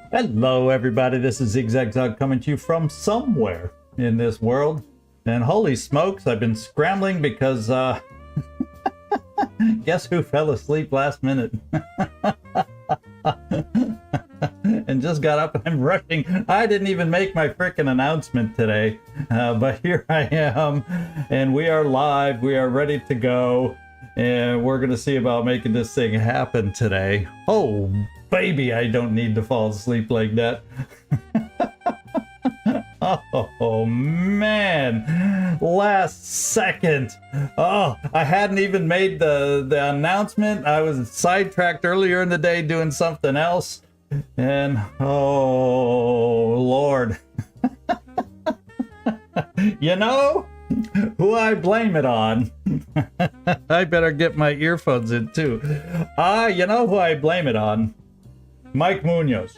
Hello everybody, this is Zigzag coming to you from somewhere in this world. And holy smokes, I've been scrambling because, guess who fell asleep last minute? And just got up and I'm rushing. I didn't even make my frickin' announcement today, but here I am, and we are live, we are ready to go, and we're gonna see about making this thing happen today. Oh baby, I don't need to fall asleep like that. Oh man, last second. Oh, I hadn't even made the announcement. I was sidetracked earlier in the day doing something else, and oh Lord. You know who I blame it on? I better get my earphones in too. You know who I blame it on? Mike Munoz.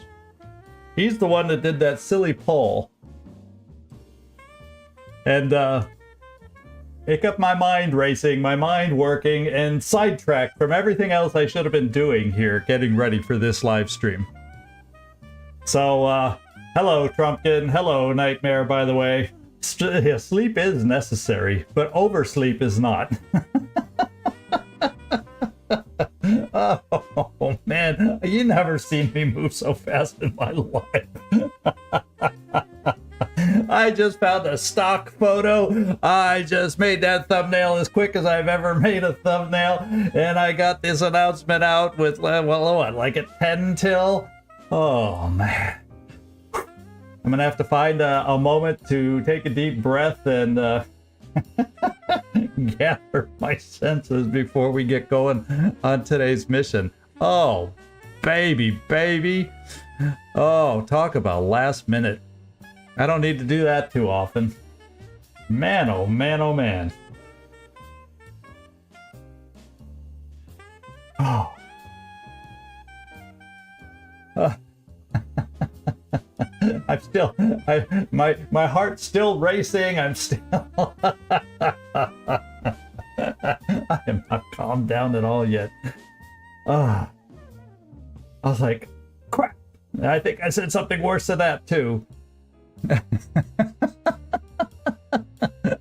He's the one that did that silly poll. And it got my mind racing, my mind working, and sidetracked from everything else I should have been doing here, getting ready for this live stream. So, hello Trumpkin, hello Nightmare, by the way. Sleep is necessary, but oversleep is not. Oh man, you never seen me move so fast in my life. I just found a stock photo. I just made that thumbnail as quick as I've ever made a thumbnail, and I got this announcement out with, well, what, like at 10 till? Oh man. I'm gonna have to find a moment to take a deep breath and gather my senses before we get going on today's mission. Oh, baby. Oh, talk about last minute. I don't need to do that too often. Man, oh man, oh man. Oh. I'm still, my heart's still racing. I'm still, I am not calmed down at all yet. I was like, crap. I think I said something worse than that too.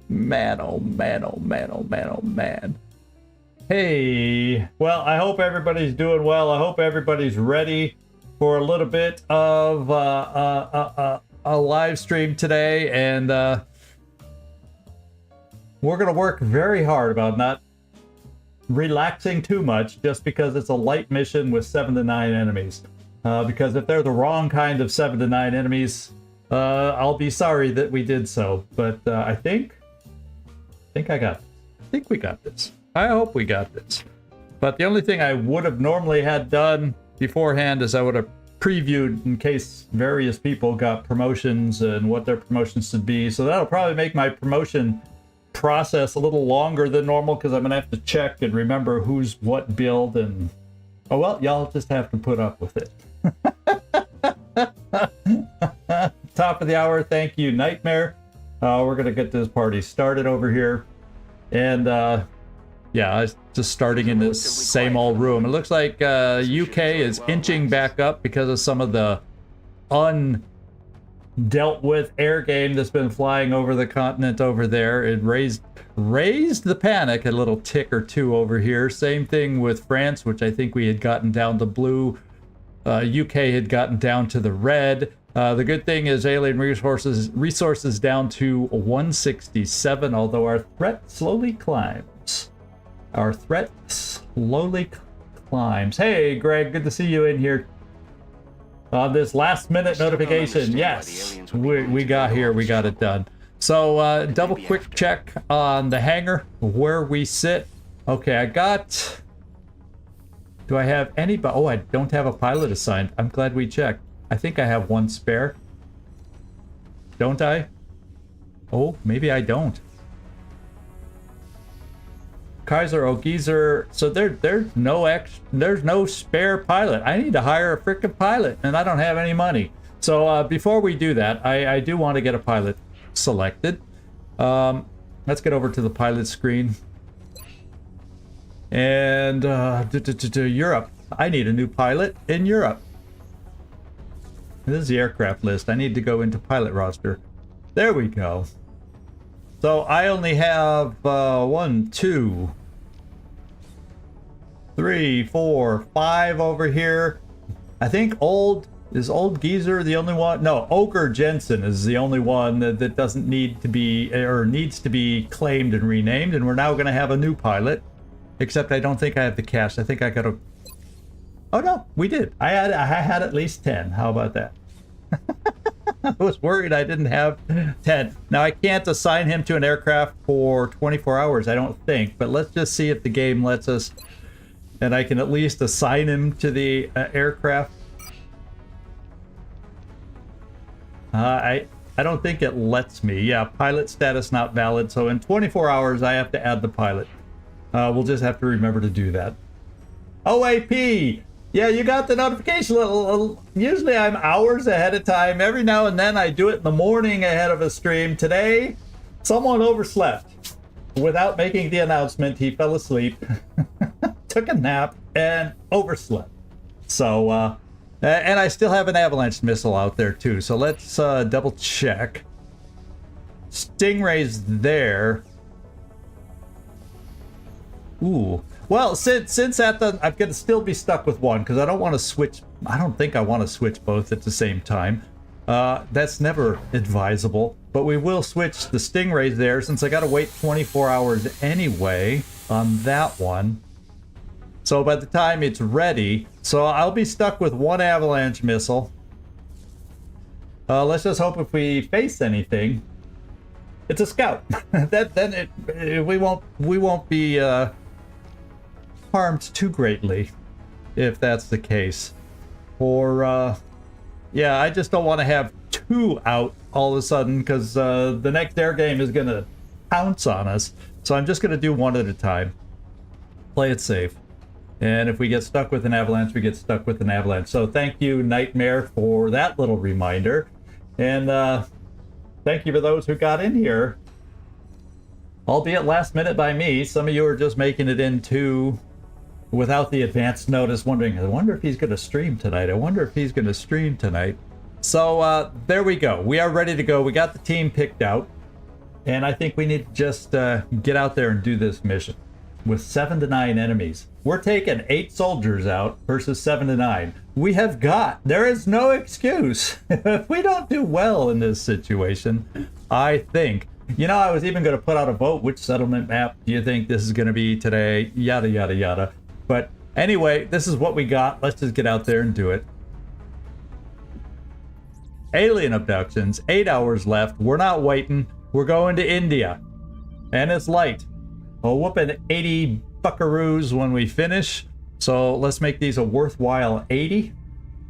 Man, oh man, oh man, oh man, oh man. Hey, well, I hope everybody's doing well. I hope everybody's ready for a little bit of a live stream today, and we're gonna work very hard about not relaxing too much just because it's a light mission with 7 to 9 enemies. Because if they're the wrong kind of 7 to 9 enemies, I'll be sorry that we did so. But I think we got this. I hope we got this. But the only thing I would have normally had done beforehand is I would have previewed in case various people got promotions and what their promotions should be. So that'll probably make my promotion process a little longer than normal, because I'm gonna have to check and remember who's what build, and oh well, y'all just have to put up with it. Top of the hour, thank you Nightmare. We're gonna get this party started over here, and yeah, it's just starting in this same old room. It looks like UK is inching back up because of some of the undealt with air game that's been flying over the continent over there. It raised the panic a little tick or two over here. Same thing with France, which I think we had gotten down to blue. UK had gotten down to the red. The good thing is alien resources down to 167, although our threat slowly climbs. Hey, Greg, good to see you in here. This last minute notification, yes, we got here, we got it done. So double quick check on the hangar, where we sit. Okay, do I have anybody? Oh, I don't have a pilot assigned. I'm glad we checked. I think I have one spare. Don't I? Oh, maybe I don't. Kaiser O'Geezer, so there's no spare pilot. I need to hire a frickin' pilot, and I don't have any money. So before we do that, I do want to get a pilot selected. Let's get over to the pilot screen. And Europe. I need a new pilot in Europe. This is the aircraft list. I need to go into pilot roster. There we go. So I only have 1, 2, 3, 4, 5 over here. I think old Geezer the only one? No, Ogre Jensen is the only one that doesn't need to be, or needs to be claimed and renamed. And we're now going to have a new pilot. Except I don't think I have the cash. I think I got to... Oh no, we did. I had at least 10. How about that? I was worried I didn't have 10. Now I can't assign him to an aircraft for 24 hours, I don't think. But let's just see if the game lets us. And I can at least assign him to the aircraft. I don't think it lets me. Yeah, pilot status not valid. So in 24 hours, I have to add the pilot. We'll just have to remember to do that. OAP! Yeah, you got the notification. Usually I'm hours ahead of time. Every now and then I do it in the morning ahead of a stream. Today, someone overslept. Without making the announcement, he fell asleep, took a nap, and overslept. So, and I still have an avalanche missile out there too. So let's double check. Stingray's there. Ooh. Well, since that, I'm going to still be stuck with one because I don't want to switch. I don't think I want to switch both at the same time. That's never advisable. But we will switch the Stingrays there since I got to wait 24 hours anyway on that one. So by the time it's ready, so I'll be stuck with one avalanche missile. Let's just hope if we face anything, it's a scout. We won't be harmed too greatly if that's the case. Or yeah, I just don't want to have two out all of a sudden because the next air game is going to pounce on us. So I'm just going to do one at a time. Play it safe. And if we get stuck with an avalanche, we get stuck with an avalanche. So thank you, Nightmare, for that little reminder. And thank you for those who got in here. Albeit last minute by me. Some of you are just making it in too without the advance notice, wondering, I wonder if he's going to stream tonight. I wonder if he's going to stream tonight. So there we go. We are ready to go. We got the team picked out. And I think we need to just get out there and do this mission. With 7 to 9 enemies. We're taking 8 soldiers out versus 7 to 9. We have got, there is no excuse. If we don't do well in this situation, I think. You know, I was even going to put out a vote. Which settlement map do you think this is going to be today? Yada, yada, yada. But anyway, this is what we got. Let's just get out there and do it. Alien abductions, 8 hours left. We're not waiting. We're going to India. And it's light. We'll whoop an 80 buckaroos when we finish. So let's make these a worthwhile 80.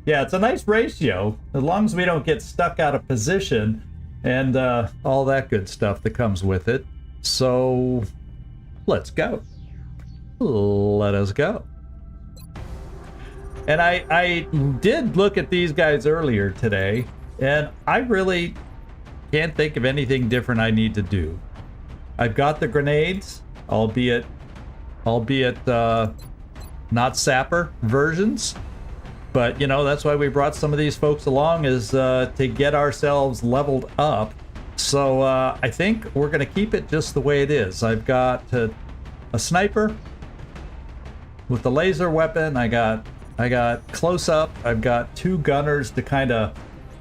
Yeah, it's a nice ratio. As long as we don't get stuck out of position and all that good stuff that comes with it. So let's go. Let us go. And I did look at these guys earlier today, and I really can't think of anything different I need to do. I've got the grenades, albeit not sapper versions, but you know, that's why we brought some of these folks along, is to get ourselves leveled up. So I think we're gonna keep it just the way it is. I've got a sniper with the laser weapon. I got close up. I've got 2 gunners to kind of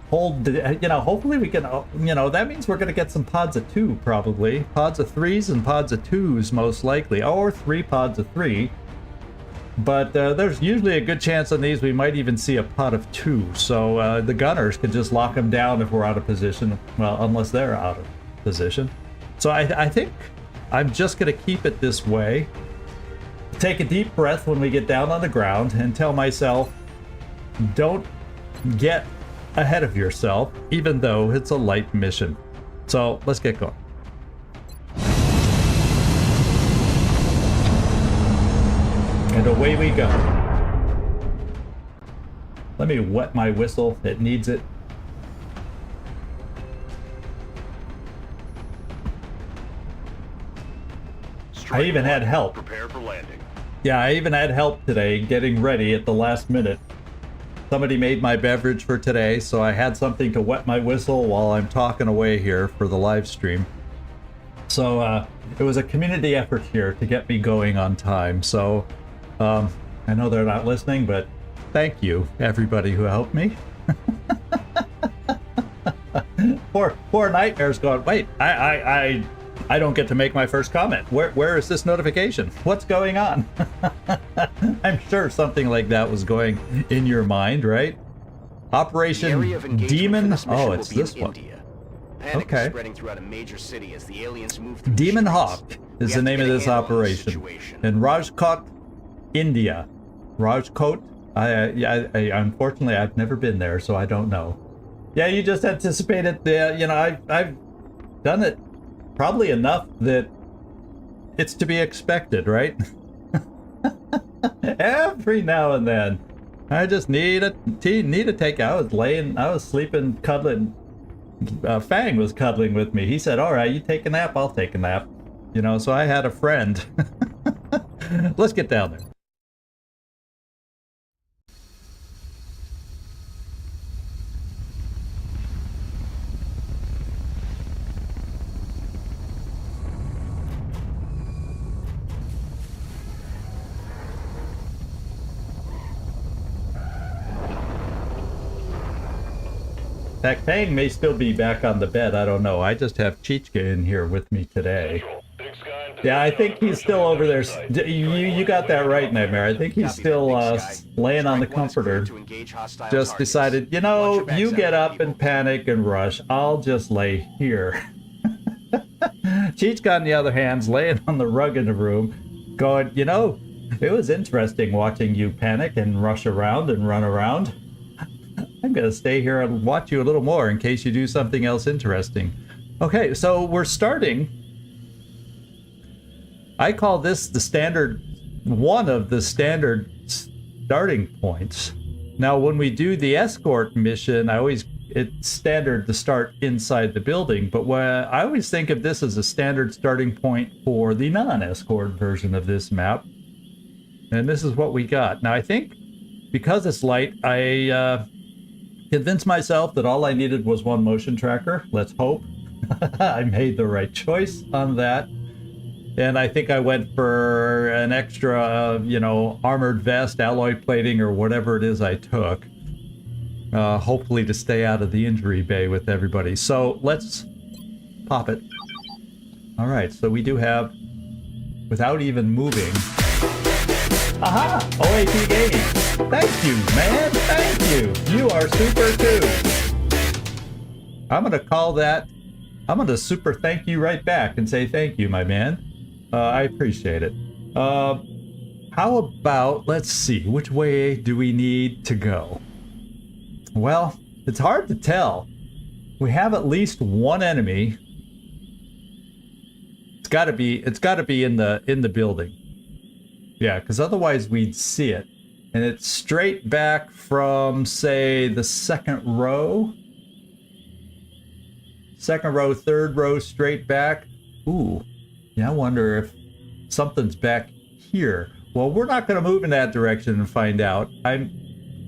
hold the, you know, hopefully we can, you know, that means we're going to get some pods of 2 probably. Pods of 3s and pods of 2s most likely, or 3 pods of 3. But there's usually a good chance on these we might even see a pod of 2. So the gunners could just lock them down if we're out of position. Well, unless they're out of position. So I think I'm just going to keep it this way. Take a deep breath when we get down on the ground and tell myself, don't get ahead of yourself, even though it's a light mission. So let's get going. And away we go. Let me wet my whistle. It needs it. I even had help. Prepare for landing. Yeah, I even had help today getting ready at the last minute. somebody made my beverage for today, so I had something to wet my whistle while I'm talking away here for the live stream. So it was a community effort here to get me going on time. So I know they're not listening, but thank you, everybody who helped me. Poor Nightmare's going, wait, I don't get to make my first comment. Where is this notification? What's going on? I'm sure something like that was going in your mind, right? Operation Demon. Oh, it's this one. Panic okay. Is spreading throughout a major city as the aliens move through Demon the Hawk streets. is the name of this operation. In Rajkot, India. Rajkot. I unfortunately I've never been there, so I don't know. Yeah, you just anticipated. You know, I've done it probably enough that it's to be expected, right? Every now and then, I just need a take. I was sleeping, cuddling. Fang was cuddling with me. He said, "All right, you take a nap, I'll take a nap." You know, so I had a friend. Let's get down there. Heck, Fang may still be back on the bed. I don't know. I just have Chichka in here with me today. Yeah, I think he's still over there. You got that right, Nightmare. I think he's still laying on the comforter. Just decided, you know, you get up and panic and rush. I'll just lay here. Chichka, on the other hand, is laying on the rug in the room, going, you know, it was interesting watching you panic and rush around and run around. I'm going to stay here and watch you a little more in case you do something else interesting. Okay, so we're starting. I call this the standard, one of the standard starting points. Now, when we do the escort mission, it's standard to start inside the building, but I always think of this as a standard starting point for the non-escort version of this map. And this is what we got. Now, I think because it's light, I convinced myself that all I needed was one motion tracker. Let's hope I made the right choice on that. And I think I went for an extra, you know, armored vest, alloy plating, or whatever it is I took. Hopefully to stay out of the injury bay with everybody. So let's pop it. All right, so we do have, without even moving. Aha! OAP Gaming. Thank you, man. Thank you. You are super too. I'm going to call that, I'm going to super thank you right back and say thank you, my man. I appreciate it. How about, let's see, which way do we need to go? Well, it's hard to tell. We have at least one enemy. It's got to be in the building. Yeah, because otherwise we'd see it. And it's straight back from, say, the second row. Second row, third row, straight back. Ooh. Yeah, I wonder if something's back here. Well, we're not going to move in that direction and find out.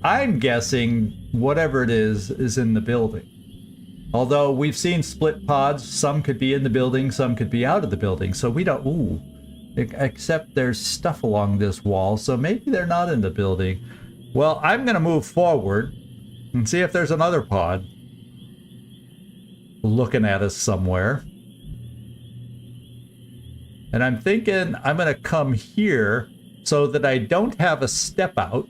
I'm guessing whatever it is in the building. Although we've seen split pods. Some could be in the building, some could be out of the building. So we don't... Ooh. Except there's stuff along this wall, so maybe they're not in the building. Well, I'm going to move forward and see if there's another pod looking at us somewhere. And I'm thinking I'm going to come here so that I don't have a step out,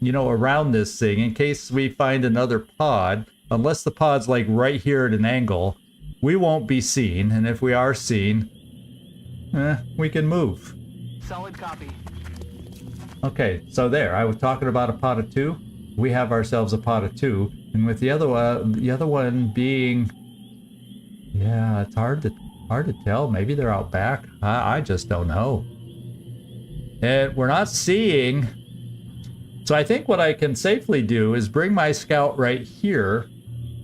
you know, around this thing in case we find another pod. Unless the pod's like right here at an angle, we won't be seen. And if we are seen, we can move. Solid copy. Okay, so there. I was talking about a pod of two. We have ourselves a pod of two, and with the other one being, yeah, it's hard to tell. Maybe they're out back. I just don't know. And we're not seeing. So I think what I can safely do is bring my scout right here,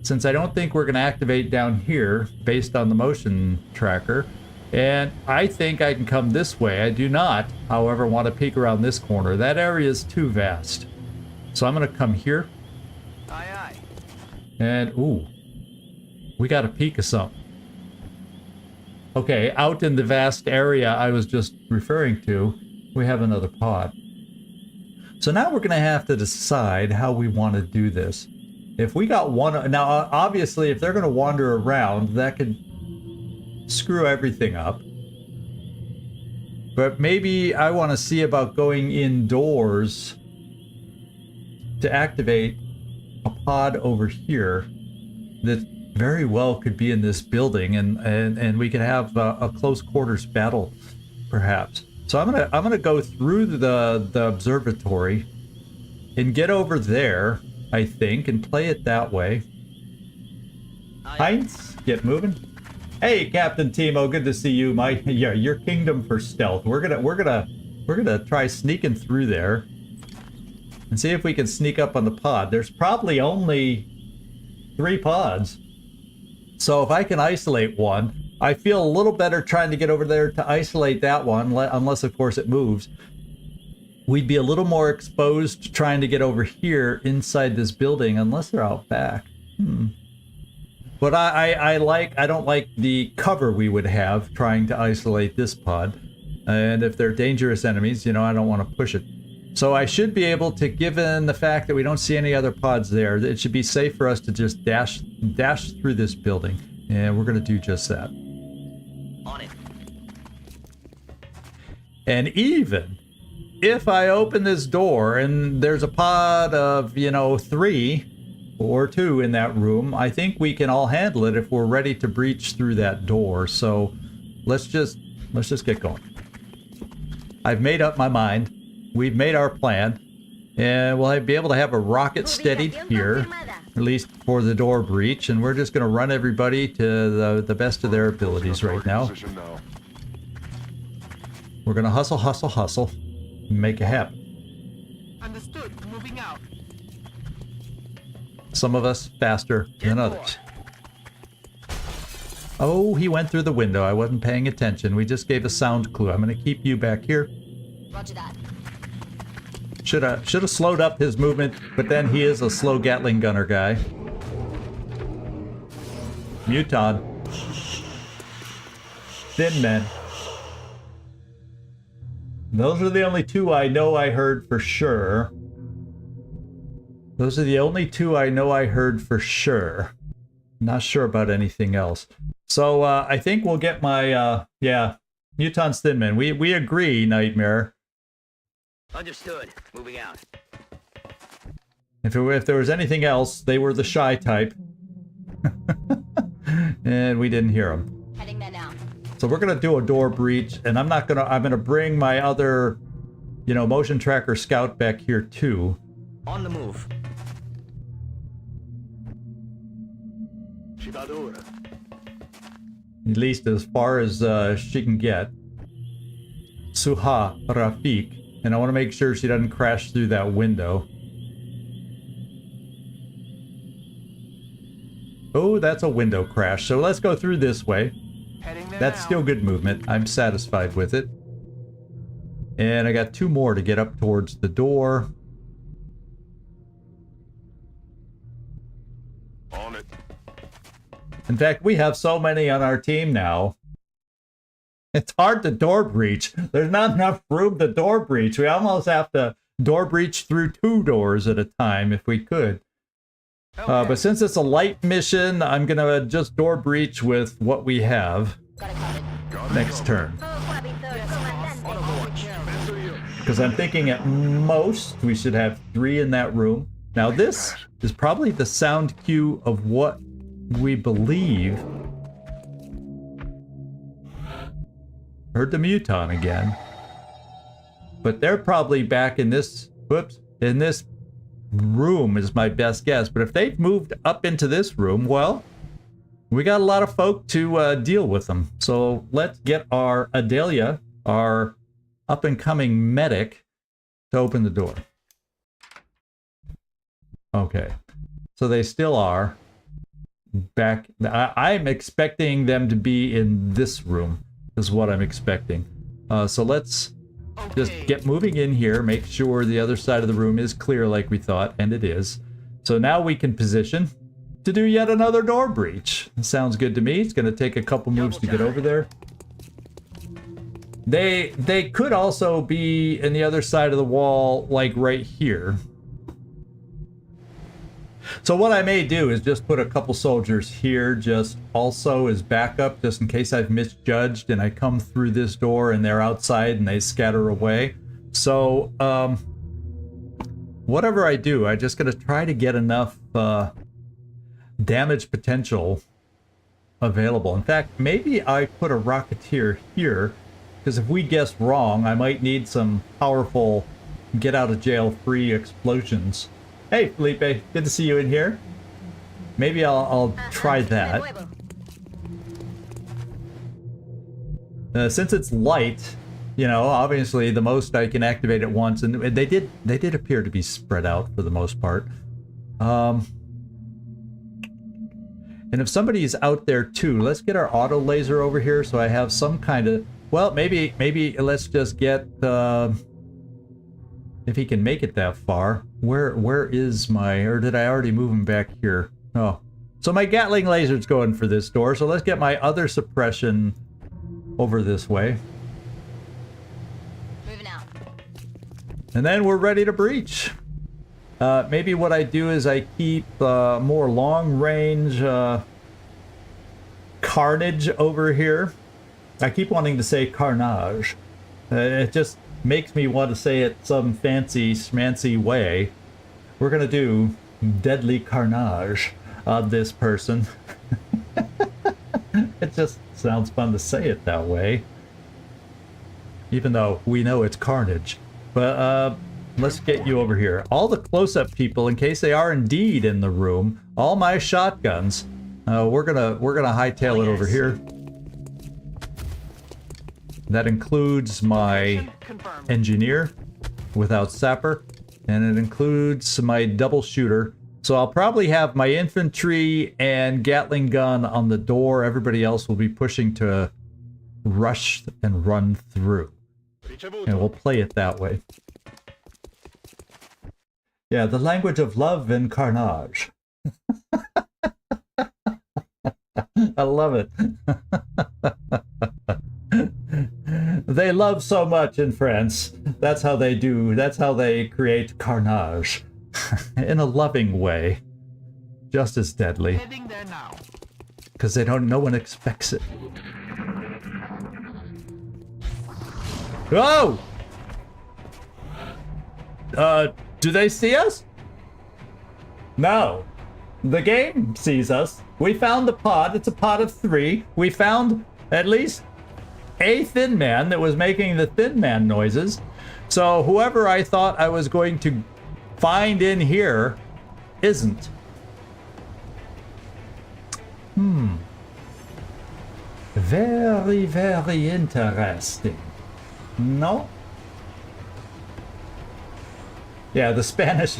since I don't think we're going to activate down here based on the motion tracker. And I think I can come this way. I do not, however, want to peek around this corner. That area is too vast. So I'm gonna come here. Aye, aye. And, ooh, we got a peek of something. Okay, out in the vast area I was just referring to, we have another pod. So now we're going to have to decide how we want to do this. If we got one... Now, obviously, if they're going to wander around, that could screw everything up. But maybe I want to see about going indoors to activate a pod over here that very well could be in this building, and we could have a close quarters battle, perhaps. So I'm gonna go through the observatory and get over there, I think, and play it that way. Heinz, get moving. Hey, Captain Timo, good to see you. Your kingdom for stealth. We're gonna try sneaking through there and see if we can sneak up on the pod. There's probably only 3 pods. So if I can isolate one, I feel a little better trying to get over there to isolate that one, unless of course it moves. We'd be a little more exposed trying to get over here inside this building, unless they're out back. But I don't like the cover we would have trying to isolate this pod. And if they're dangerous enemies, you know, I don't want to push it. So I should be able to, given the fact that we don't see any other pods there, it should be safe for us to just dash through this building. And we're going to do just that. On it. And even if I open this door and there's a pod of, you know, 3 or 2 in that room, I think we can all handle it if we're ready to breach through that door. So let's just get going. I've made up my mind. We've made our plan, and we'll be able to have a rocket steadied here, at least for the door breach, and we're just going to run everybody to the best of their abilities right now. We're going to hustle, hustle, hustle, and make it happen. Understood. Moving out. Some of us faster than others. Oh, he went through the window. I wasn't paying attention. We just gave a sound clue. I'm going to keep you back here. Roger that. Should have slowed up his movement, but then he is a slow Gatling gunner guy. Muton. Thin men. Those are the only 2 I know I heard for sure. Those are the only 2 I know I heard for sure. Not sure about anything else. So I think we'll get my yeah, Muton's Thin Men. We agree, Nightmare. Understood. Moving out. If there was anything else, they were the shy type. And we didn't hear them. Heading there now. So we're gonna do a door breach, and I'm gonna bring my other, you know, motion tracker scout back here too. On the move. At least as far as she can get. Suha Rafik. And I want to make sure she doesn't crash through that window. Oh, that's a window crash. So let's go through this way. That's still good movement. I'm satisfied with it. And I got 2 more to get up towards the door. On it. In fact, we have so many on our team now. It's hard to door breach. There's not enough room to door breach. We almost have to door breach through 2 doors at a time if we could. Okay. But since it's a light mission, I'm going to just door breach with what we have next turn. Because I'm thinking at most we should have 3 in that room. Now this is probably the sound cue of what we believe. Heard the Muton again. But they're probably back in this, in this room is my best guess. But if they've moved up into this room, well, we got a lot of folk to deal with them. So let's get our Adelia, our up-and-coming medic, to open the door. Okay. So they still are back. I'm expecting them to be in this room. Is what I'm expecting. So let's Just get moving in here, make sure the other side of the room is clear like we thought, and it is. So now we can position to do yet another door breach. Sounds good to me. It's going to take a couple moves to get over there. They could also be in the other side of the wall, like right here. So what I may do is just put a couple soldiers here, just also as backup, just in case I've misjudged and I come through this door and they're outside and they scatter away. So, whatever I do, I'm just going to try to get enough damage potential available. In fact, maybe I put a Rocketeer here, because if we guess wrong, I might need some powerful get-out-of-jail-free explosions. Hey, Felipe, good to see you in here. Maybe I'll try that. Since it's light, you know, obviously the most I can activate at once, and they did appear to be spread out for the most part. And if somebody's out there too, let's get our auto laser over here so I have some kind of, well, maybe let's just get if he can make it that far. Where is my, or did I already move him back here? Oh, so my Gatling laser's going for this door, so let's get my other suppression over this way. Moving out. And then we're ready to breach. Maybe what I do is I keep more long-range carnage over here. I keep wanting to say carnage. It just makes me want to say it some fancy schmancy way. We're gonna do deadly carnage on this person. It just sounds fun to say it that way, even though we know it's carnage. But let's get you over here. All the close-up people, in case they are indeed in the room, all my shotguns, we're gonna hightail it over here. That includes my engineer without sapper, and it includes my double shooter. So I'll probably have my infantry and Gatling gun on the door. Everybody else will be pushing to rush and run through. And we'll play it that way. Yeah, the language of love and carnage. I love it. They love so much in France. That's how they do. That's how they create carnage. In a loving way. Just as deadly. Heading there now. Because they don't, no one expects it. Whoa! Do they see us? No. The game sees us. We found the pod. It's a pod of 3. We found at least a Thin Man that was making the Thin Man noises. So whoever I thought I was going to find in here isn't. Very, very interesting. No? Yeah, the Spanish.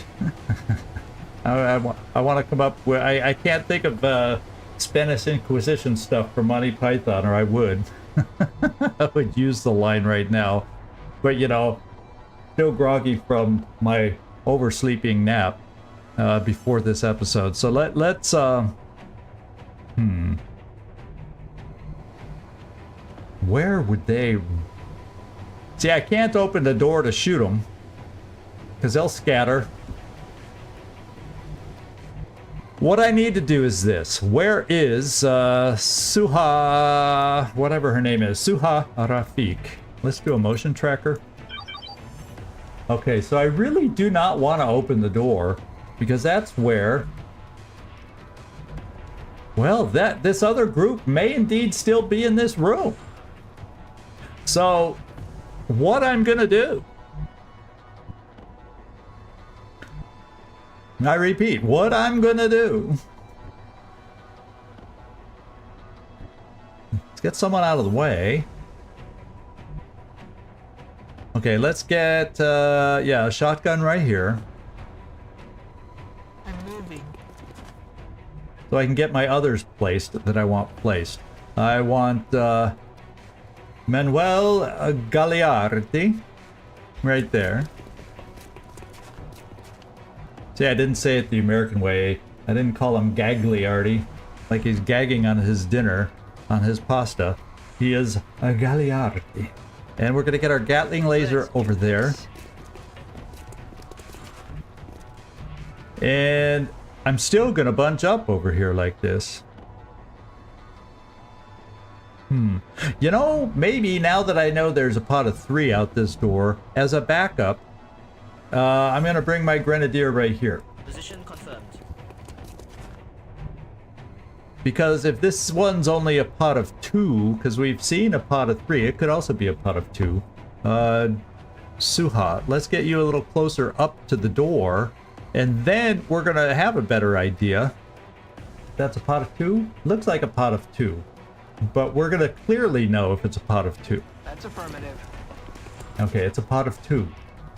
I want to come up with. I can't think of Spanish Inquisition stuff from Monty Python, or I would. I would use the line right now. But, you know, still groggy from my oversleeping nap before this episode. So let's where would they... See, I can't open the door to shoot them, because they'll scatter. What I need to do is this. Where is Suha... whatever her name is. Suha Rafik. Let's do a motion tracker. Okay, so I really do not want to open the door, because that's where... well, this other group may indeed still be in this room. So, what I'm gonna do... I repeat, what I'm gonna do... let's get someone out of the way. Okay, let's get, yeah, a shotgun right here. I'm moving. So I can get my others placed that I want placed. I want, Manuel Gagliardi. Right there. See, I didn't say it the American way. I didn't call him Gagliardi, like he's gagging on his dinner, on his pasta. He is a Gagliardi. And we're gonna get our Gatling laser over there. And I'm still gonna bunch up over here like this. You know, maybe now that I know there's a pot of 3 out this door, as a backup, I'm gonna bring my Grenadier right here. Position confirmed. Because if this one's only a pot of 2, because we've seen a pot of 3, it could also be a pot of 2. Suha, let's get you a little closer up to the door, and then we're gonna have a better idea. That's a pot of 2? Looks like a pot of 2. But we're gonna clearly know if it's a pot of 2. That's affirmative. Okay, it's a pot of 2.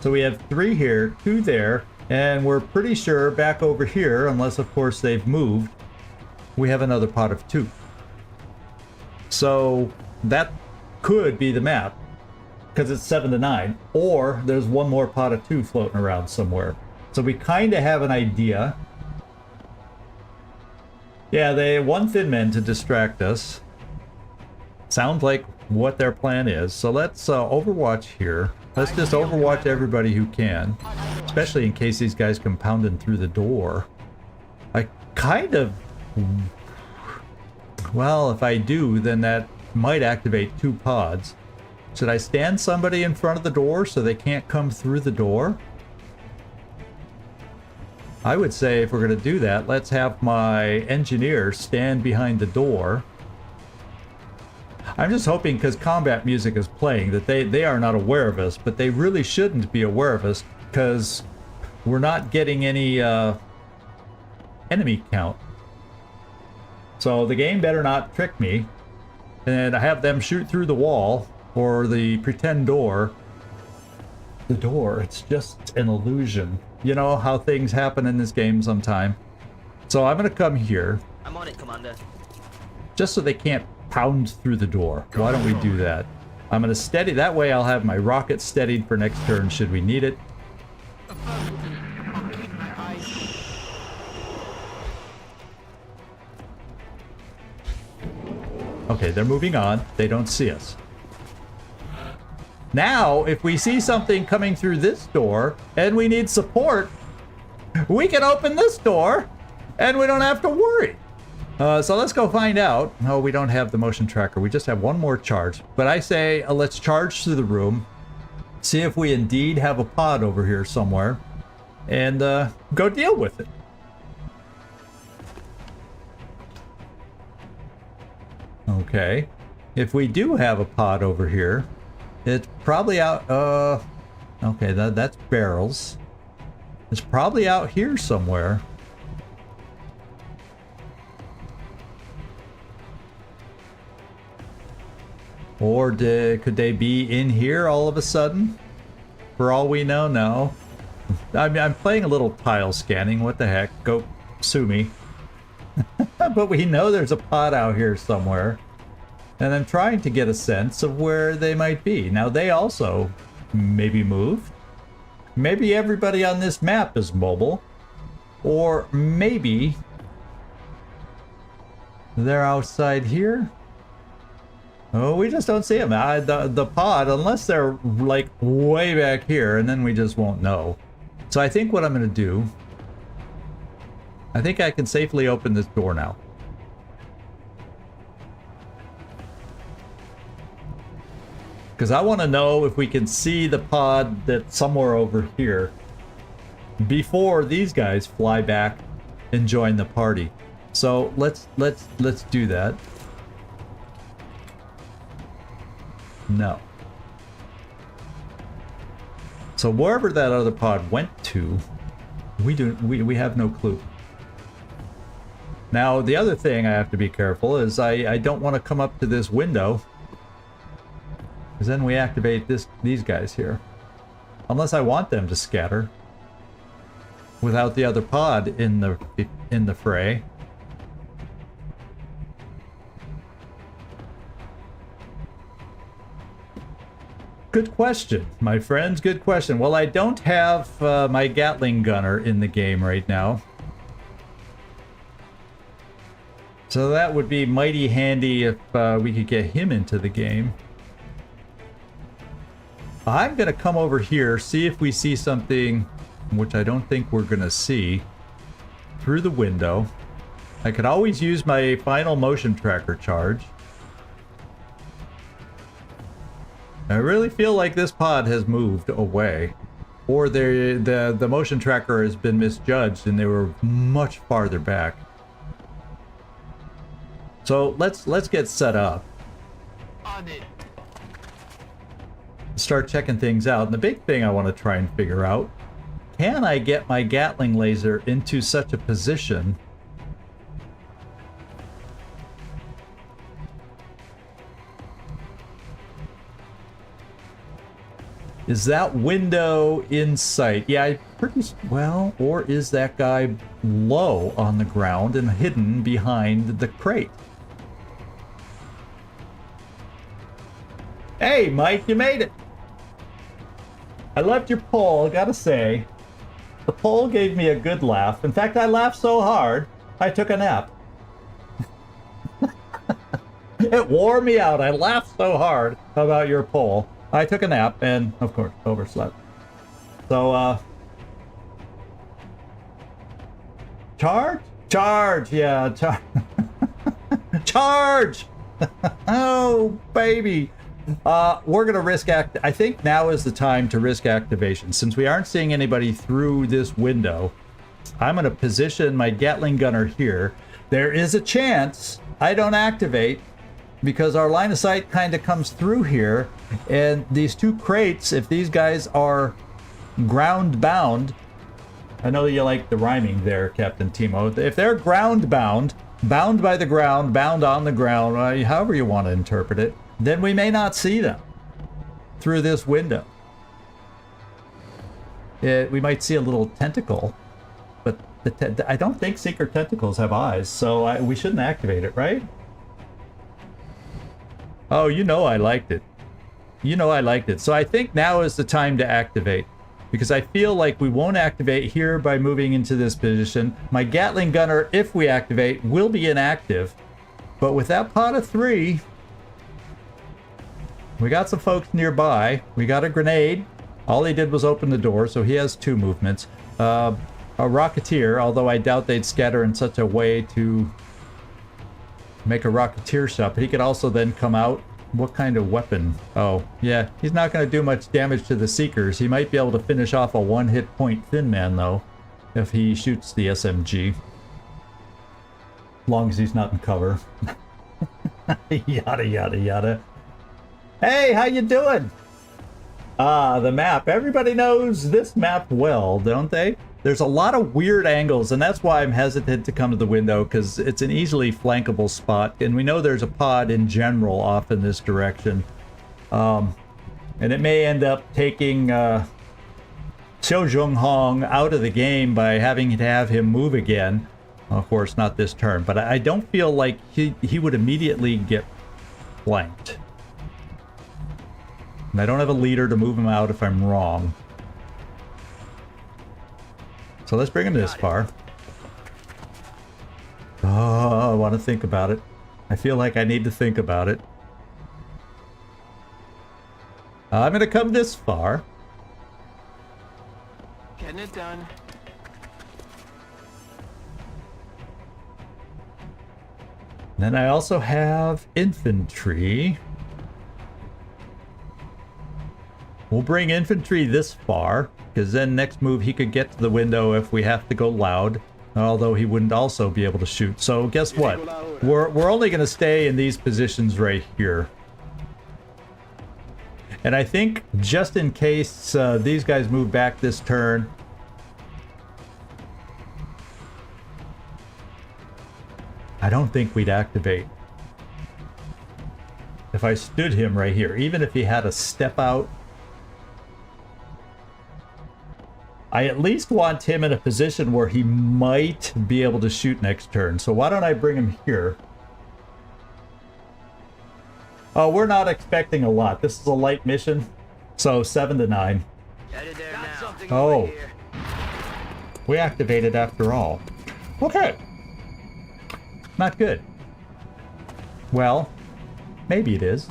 So we have 3 here, 2 there, and we're pretty sure back over here, unless of course they've moved, we have another pot of 2. So that could be the map, because it's 7 to 9, or there's one more pot of 2 floating around somewhere. So we kind of have an idea. Yeah, they one thin men to distract us. Sounds like what their plan is. So let's overwatch here. Let's just overwatch everybody who can, especially in case these guys come pounding through the door. I kind of... Well, if I do, then that might activate 2 pods. Should I stand somebody in front of the door so they can't come through the door? I would say if we're going to do that, let's have my engineer stand behind the door. I'm just hoping, because combat music is playing, that they are not aware of us, but they really shouldn't be aware of us, because we're not getting any enemy count. So the game better not trick me, and I have them shoot through the wall, or the pretend door. The door, it's just an illusion. You know how things happen in this game sometime. So I'm going to come here. I'm on it, Commander. Just so they can't pound through the door. Why don't we do that? I'm going to steady. That way I'll have my rocket steadied for next turn should we need it. Affirmative. I'll keep my eyes. Okay, they're moving on. They don't see us. Now, if we see something coming through this door and we need support, we can open this door and we don't have to worry. So let's go find out. No, we don't have the motion tracker. We just have one more charge. But I say let's charge through the room, see if we indeed have a pod over here somewhere, and go deal with it. Okay. If we do have a pod over here, it's probably out... okay, that's barrels. It's probably out here somewhere. Or could they be in here all of a sudden? For all we know, no. I'm playing a little tile scanning. What the heck? Go sue me. But we know there's a pod out here somewhere. And I'm trying to get a sense of where they might be. Now, they also maybe moved. Maybe everybody on this map is mobile. Or maybe they're outside here. Oh, we just don't see them. The pod, unless they're like way back here, and then we just won't know. So I think what I'm going to do, I think I can safely open this door now. Because I want to know if we can see the pod that's somewhere over here before these guys fly back and join the party. So let's do that. No. So wherever that other pod went to, we have no clue. Now the other thing I have to be careful is I don't want to come up to this window, because then we activate these guys here. Unless I want them to scatter without the other pod in the fray. Good question, my friends. Good question. Well, I don't have my Gatling gunner in the game right now. So that would be mighty handy if we could get him into the game. I'm going to come over here, see if we see something, which I don't think we're going to see, through the window. I could always use my final motion tracker charge. I really feel like this pod has moved away. Or the motion tracker has been misjudged and they were much farther back. So let's get set up. On it. Start checking things out. And the big thing I want to try and figure out, can I get my Gatling laser into such a position is that window in sight? Yeah, pretty well. Or is that guy low on the ground and hidden behind the crate? Hey, Mike, you made it. I loved your poll, gotta say. The poll gave me a good laugh. In fact, I laughed so hard, I took a nap. It wore me out. I laughed so hard about your poll. I took a nap and, of course, overslept. So, charge? Charge, yeah, charge. Charge! Oh, baby. We're going to risk I think now is the time to risk activation. Since we aren't seeing anybody through this window, I'm going to position my Gatling gunner here. There is a chance I don't activate because our line of sight kind of comes through here. And these two crates, if these guys are ground bound, I know you like the rhyming there, Captain Timo. If they're ground bound, bound by the ground, bound on the ground, however you want to interpret it, then we may not see them through this window. We might see a little tentacle, but I don't think secret tentacles have eyes, so we shouldn't activate it, right? Oh, you know I liked it. You know I liked it. So I think now is the time to activate, because I feel like we won't activate here by moving into this position. My Gatling gunner, if we activate, will be inactive, but with that pot of 3... we got some folks nearby. We got a grenade. All he did was open the door, so he has 2 movements. A Rocketeer, although I doubt they'd scatter in such a way to make a Rocketeer shot, but he could also then come out. What kind of weapon? Oh, yeah, he's not going to do much damage to the Seekers. He might be able to finish off a 1-hit point Thin Man, though, if he shoots the SMG. As long as he's not in cover. Yada, yada, yada. Hey, how you doing? The map. Everybody knows this map well, don't they? There's a lot of weird angles, and that's why I'm hesitant to come to the window, because it's an easily flankable spot, and we know there's a pod in general off in this direction. And it may end up taking Xiao Zhonghong out of the game by having to have him move again. Of course, not this turn, but I don't feel like he would immediately get flanked. And I don't have a leader to move him out if I'm wrong. So let's bring him this far. Oh, I want to think about it. I feel like I need to think about it. I'm going to come this far. Getting it done. Then I also have infantry. We'll bring infantry this far, because then next move he could get to the window if we have to go loud, although he wouldn't also be able to shoot. So guess what? We're only going to stay in these positions right here. And I think just in case these guys move back this turn, I don't think we'd activate. If I stood him right here, even if he had a step out, I at least want him in a position where he might be able to shoot next turn. So why don't I bring him here? Oh, we're not expecting a lot. This is a light mission. So 7 to 9. Headed there now. Something Oh. over here. We activated after all. Okay. Not good. Well, maybe it is.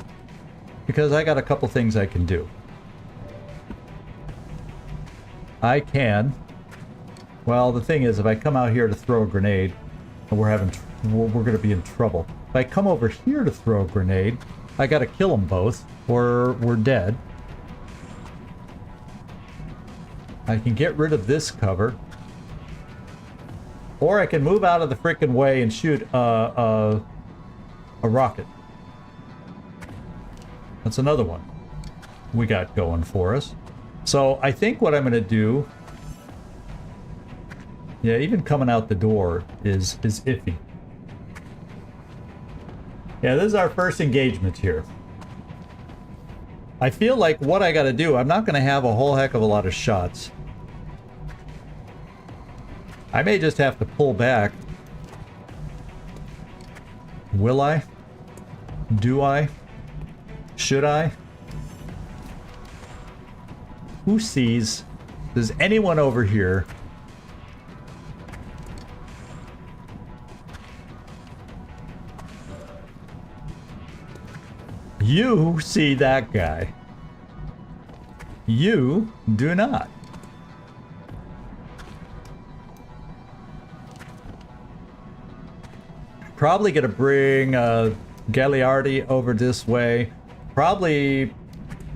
Because I got a couple things I can do. I can... Well, the thing is, if I come out here to throw a grenade, we're going to be in trouble. If I come over here to throw a grenade, I got to kill them both, or we're dead. I can get rid of this cover. Or I can move out of the frickin' way and shoot a rocket. That's another one we got going for us. So I think what I'm going to do... Yeah, even coming out the door is iffy. Yeah, this is our first engagement here. I feel like what I got to do, I'm not going to have a whole heck of a lot of shots. I may just have to pull back. Will I? Do I? Should I? Who sees? Does anyone over here? You see that guy. You do not. Probably gonna bring Gagliardi over this way. Probably,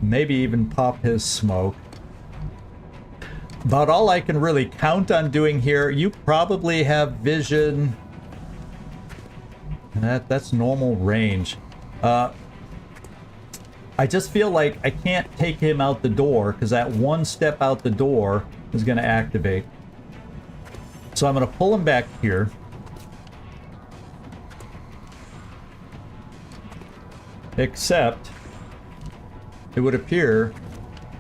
maybe even pop his smoke. About all I can really count on doing here. You probably have vision. That's normal range. I just feel like I can't take him out the door because that one step out the door is going to activate. So I'm going to pull him back here. Except it would appear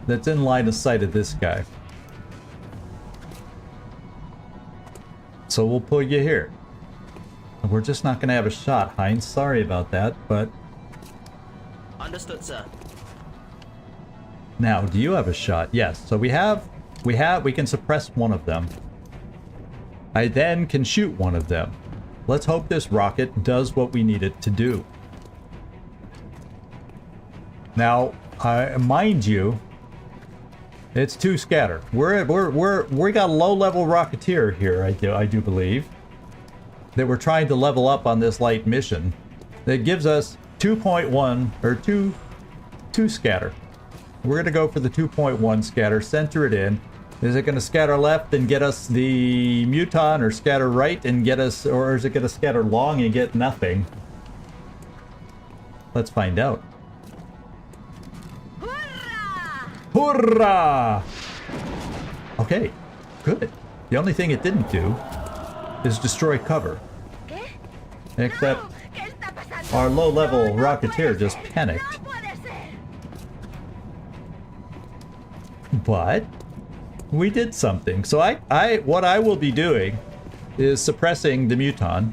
that's in line of sight of this guy. So we'll pull you here. We're just not going to have a shot, Heinz. Sorry about that, but... Understood, sir. Now, do you have a shot? Yes. So we can suppress one of them. I then can shoot one of them. Let's hope this rocket does what we need it to do. Now, mind you, it's 2 scatter. We got a low-level rocketeer here, I do believe, that we're trying to level up on this light mission. That gives us 2.1 or 2 scatter. We're going to go for the 2.1 scatter, center it in. Is it going to scatter left and get us the muton, or scatter right and get us, or is it going to scatter long and get nothing? Let's find out. Hoorah! Okay, good. The only thing it didn't do is destroy cover. Except our low-level rocketeer just panicked. But we did something. So what I will be doing is suppressing the muton.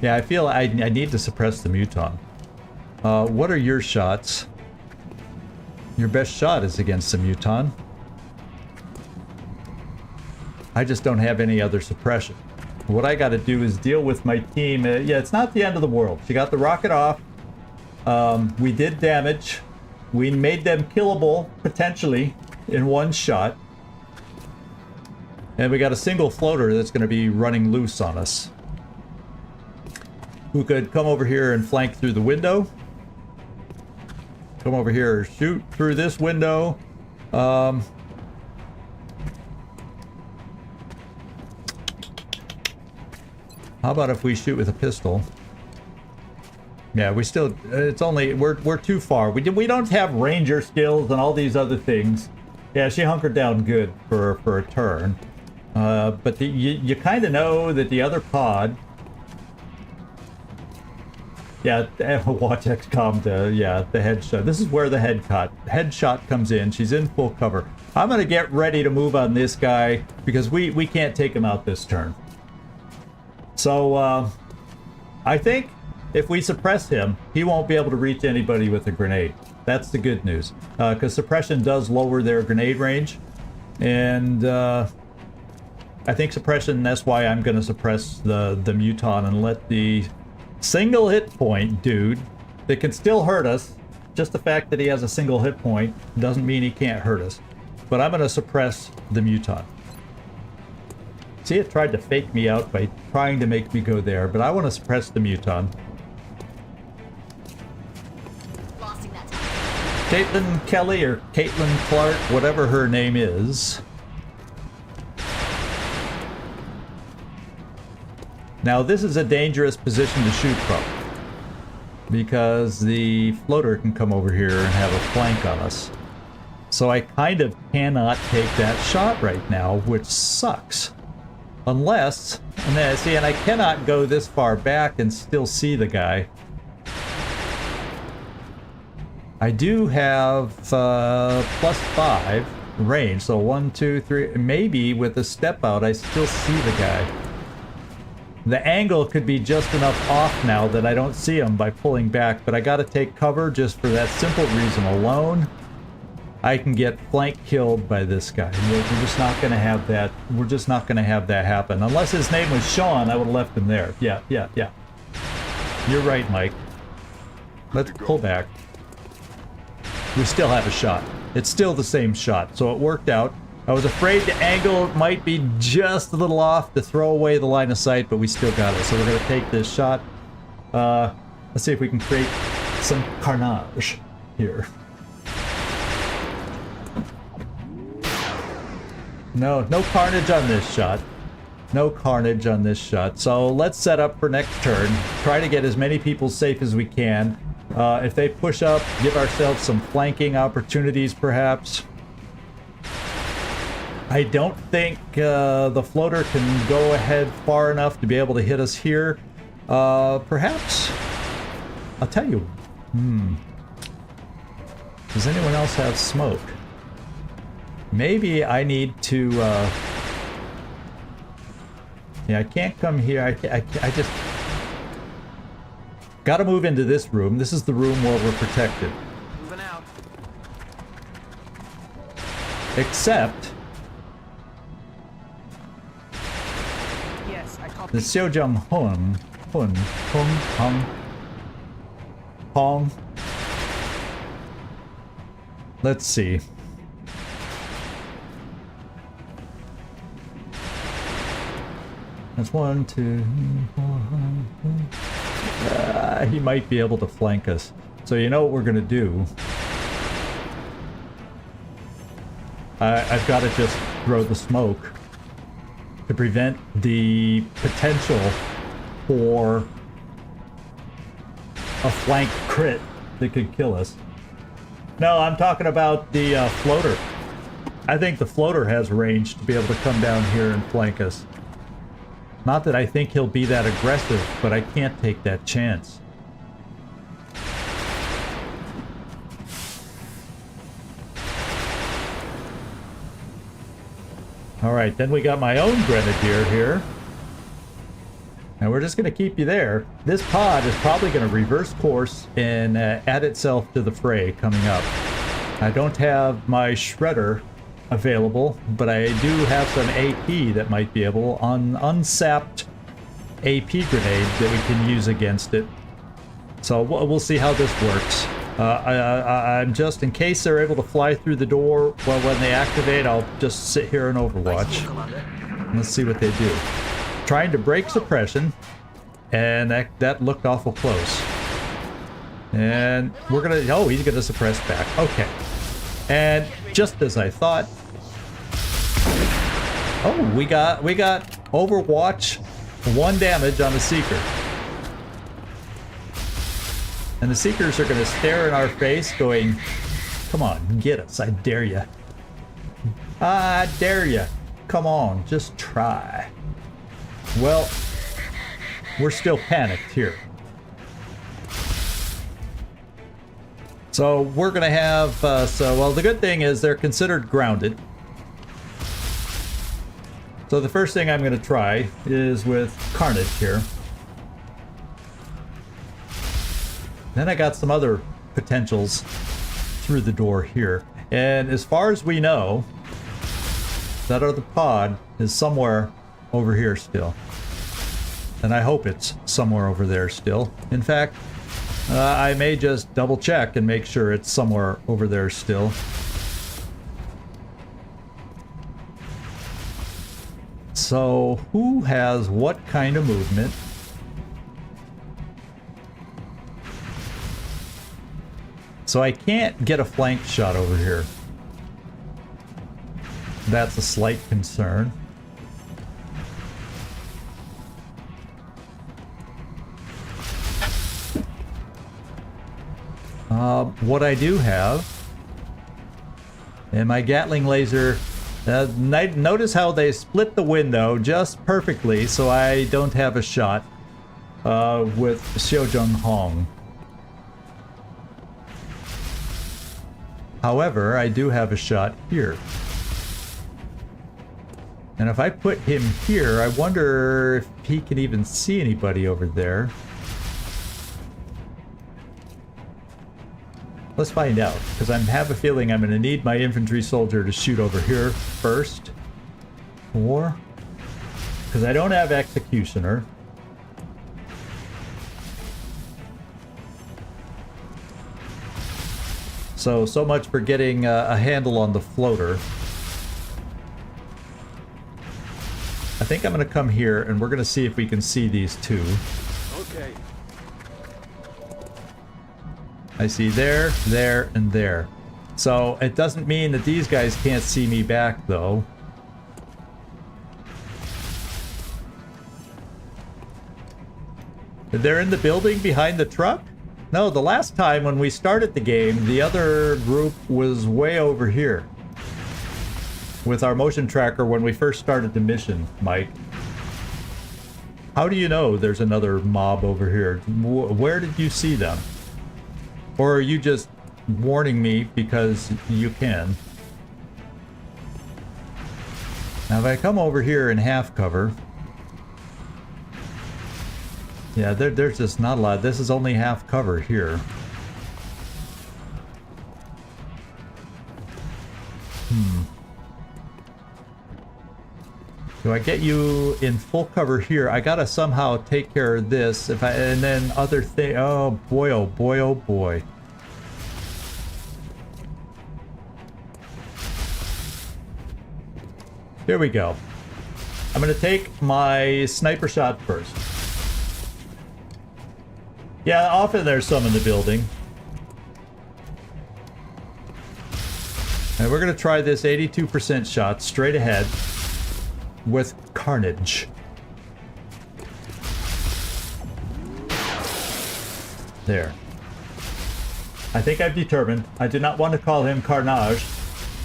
Yeah, I feel I need to suppress the muton. What are your shots? Your best shot is against the muton. I just don't have any other suppression. What I got to do is deal with my team. Yeah, it's not the end of the world. She got the rocket off. We did damage. We made them killable, potentially, in one shot. And we got a single floater that's going to be running loose on us. Who could come over here and flank through the window. Come over here, shoot through this window. How about if we shoot with a pistol? Yeah, we still, it's only, we're too far. We don't have ranger skills and all these other things. Yeah, she hunkered down good for a turn. But you kind of know that the other pod... Yeah, watch XCom, the headshot. This is where the headshot comes in. She's in full cover. I'm going to get ready to move on this guy because we can't take him out this turn. So, I think if we suppress him, he won't be able to reach anybody with a grenade. That's the good news. Because suppression does lower their grenade range. And I think suppression, that's why I'm going to suppress the Muton and let the single hit point dude that can still hurt us. Just the fact that he has a single hit point doesn't mean he can't hurt us. But I'm going to suppress the Muton. See, it tried to fake me out by trying to make me go there, but I want to suppress the Muton. Caitlin Kelly or Caitlin Clark, whatever her name is. Now this is a dangerous position to shoot from, because the floater can come over here and have a flank on us. So I kind of cannot take that shot right now, which sucks. Unless, and I cannot go this far back and still see the guy. I do have +5 range, so 1, 2, 3. Maybe with a step out, I still see the guy. The angle could be just enough off now that I don't see him by pulling back, but I gotta take cover just for that simple reason alone. I can get flank killed by this guy. We're just not gonna have that. We're just not gonna have that happen. Unless his name was Sean, I would have left him there. Yeah. You're right, Mike. Let's pull back. We still have a shot. It's still the same shot, so it worked out. I was afraid the angle might be just a little off to throw away the line of sight, but we still got it. So we're going to take this shot. Let's see if we can create some carnage here. No carnage on this shot. No carnage on this shot. So let's set up for next turn. Try to get as many people safe as we can. If they push up, give ourselves some flanking opportunities, perhaps. I don't think the floater can go ahead far enough to be able to hit us here. Perhaps? I'll tell you. Does anyone else have smoke? Maybe I need to... Yeah, I can't come here. I just... Gotta move into this room. This is the room where we're protected. Moving out. Yes, Except... I copy. The Xiaojam Hong. Let's see. That's 1, 2, 4, 5. He might be able to flank us. So you know what we're gonna do? I've got to just throw the smoke to prevent the potential for a flank crit that could kill us. No, I'm talking about the floater. I think the floater has range to be able to come down here and flank us. Not that I think he'll be that aggressive, but I can't take that chance. Alright, then we got my own grenadier here. And we're just going to keep you there. This pod is probably going to reverse course and add itself to the fray coming up. I don't have my shredder available, but I do have some AP that might be able on unsapped AP grenade that we can use against it. So we'll see how this works. I'm just, in case they're able to fly through the door, well, when they activate, I'll just sit here and overwatch. Let's see what they do. Trying to break suppression, and that looked awful close. And we're gonna, oh, he's gonna suppress back. Okay. And just as I thought, oh, we got Overwatch 1 damage on the Seeker. And the Seekers are going to stare in our face going, come on, get us, I dare ya. I dare ya. Come on, just try. Well, we're still panicked here. So we're going to have, well, the good thing is they're considered grounded. So the first thing I'm going to try is with Carnage here. Then I got some other potentials through the door here. And as far as we know, that other pod is somewhere over here still. And I hope it's somewhere over there still. In fact, I may just double check and make sure it's somewhere over there still. So, who has what kind of movement? So I can't get a flank shot over here. That's a slight concern. What I do have, and my Gatling laser, notice how they split the window just perfectly so I don't have a shot with Xiao Jung Hong. However, I do have a shot here. And if I put him here, I wonder if he can even see anybody over there. Let's find out, because I have a feeling I'm going to need my infantry soldier to shoot over here first. Or, because I don't have executioner. So much for getting a handle on the floater. I think I'm going to come here and we're going to see if we can see these two. Okay. I see there, there, and there. So it doesn't mean that these guys can't see me back, though. They're in the building behind the truck? No, the last time when we started the game, the other group was way over here. With our motion tracker when we first started the mission, Mike. How do you know there's another mob over here? Where did you see them? Or are you just warning me because you can? Now if I come over here in half cover... Yeah, there's just not a lot. This is only half cover here. Do I get you in full cover here? I gotta somehow take care of this. If I and then other thing. Oh boy! Oh boy! Oh boy! Here we go. I'm gonna take my sniper shot first. Yeah, often there's some in the building. And we're gonna try this 82% shot straight ahead with carnage. There. I think I've determined I do not want to call him Carnage,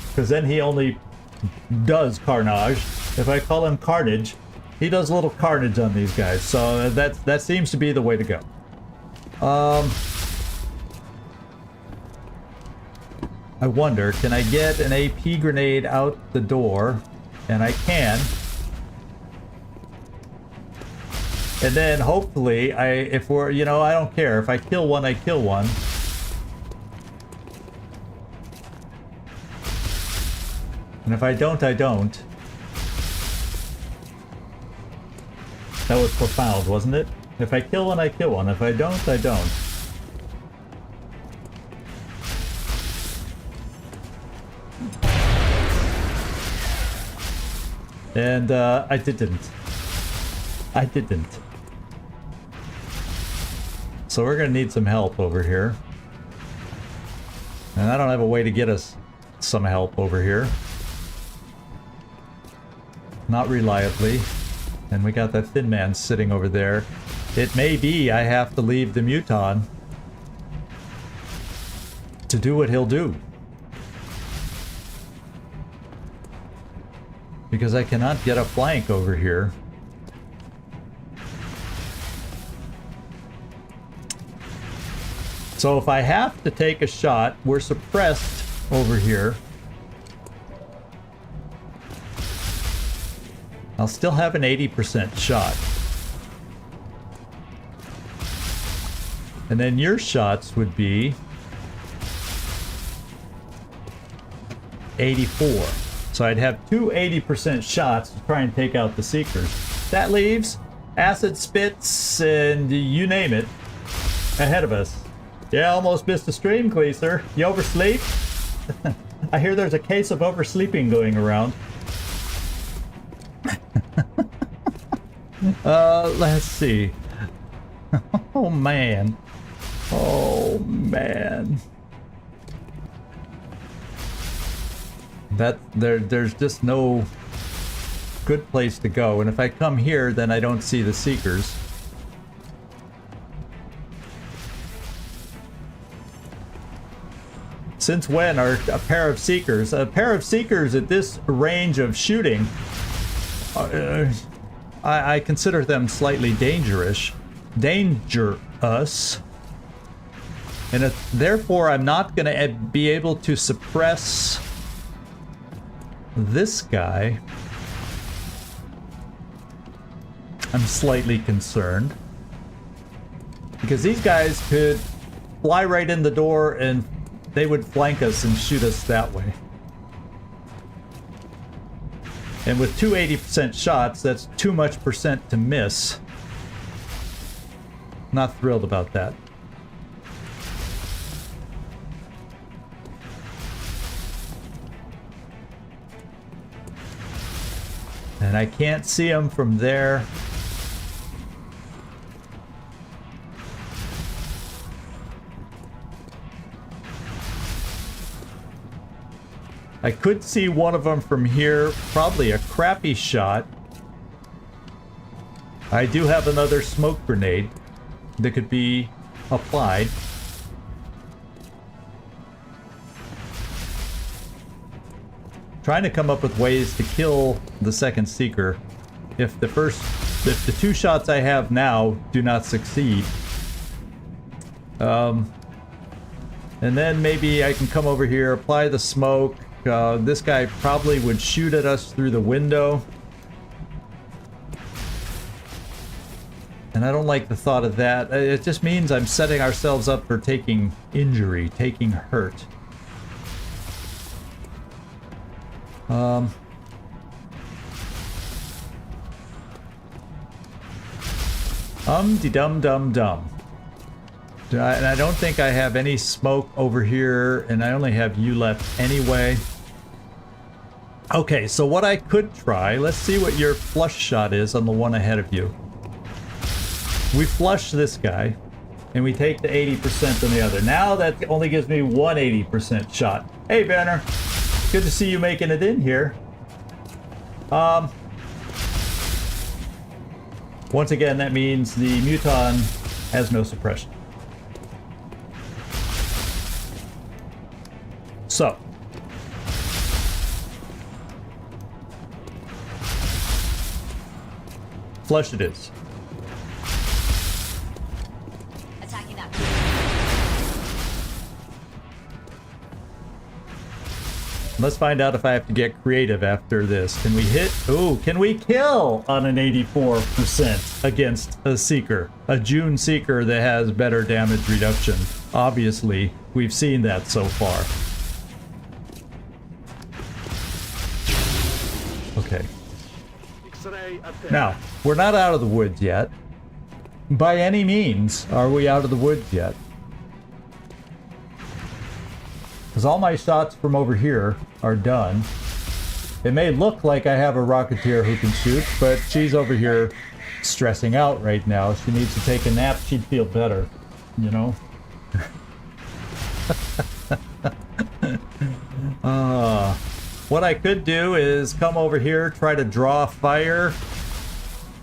because then he only does carnage. If I call him Carnage, he does a little carnage on these guys. So that seems to be the way to go. I wonder, can I get an AP grenade out the door? And I can. And then hopefully, if we're, you know, I don't care. If I kill one, I kill one. And if I don't, I don't. That was profound, wasn't it? If I kill one, I kill one. If I don't, I don't. And I didn't. I didn't. So we're gonna need some help over here. And I don't have a way to get us some help over here. Not reliably. And we got that thin man sitting over there. It may be I have to leave the Muton to do what he'll do. Because I cannot get a flank over here. So if I have to take a shot, we're suppressed over here. I'll still have an 80% shot. And then your shots would be 84. So I'd have two 80% shots to try and take out the Seekers. That leaves acid spits and you name it ahead of us. Yeah, almost missed a stream, Cleaser. You oversleep? I hear there's a case of oversleeping going around. Let's see. Oh man. Oh man. There's just no good place to go, and if I come here, then I don't see the Seekers. Since when are a pair of Seekers at this range of shooting? I consider them slightly dangerous, and therefore I'm not going to be able to suppress this guy. I'm slightly concerned because these guys could fly right in the door and they would flank us and shoot us that way. And with two 80% shots, that's too much percent to miss. Not thrilled about that. And I can't see him from there. I could see one of them from here, probably a crappy shot. I do have another smoke grenade that could be applied. Trying to come up with ways to kill the second Seeker. If the two shots I have now do not succeed. And then maybe I can come over here, apply the smoke. This guy probably would shoot at us through the window. And I don't like the thought of that. It just means I'm setting ourselves up for taking injury, taking hurt. Dum-de-dum-dum-dum. And I don't think I have any smoke over here, and I only have you left anyway. Okay, so what I could try, let's see what your flush shot is on the one ahead of you. We flush this guy, and we take the 80% on the other. Now that only gives me one 80% shot. Hey, Banner. Good to see you making it in here. Once again, that means the Muton has no suppression. So. Flush it is. Attacking that. Let's find out if I have to get creative after this. Can we hit? Ooh, can we kill on an 84% against a Seeker? A June Seeker that has better damage reduction. Obviously, we've seen that so far. Okay. Now, we're not out of the woods yet. By any means, are we out of the woods yet? Because all my shots from over here are done. It may look like I have a Rocketeer who can shoot, but she's over here stressing out right now. She needs to take a nap. She'd feel better, you know? What I could do is come over here, try to draw fire,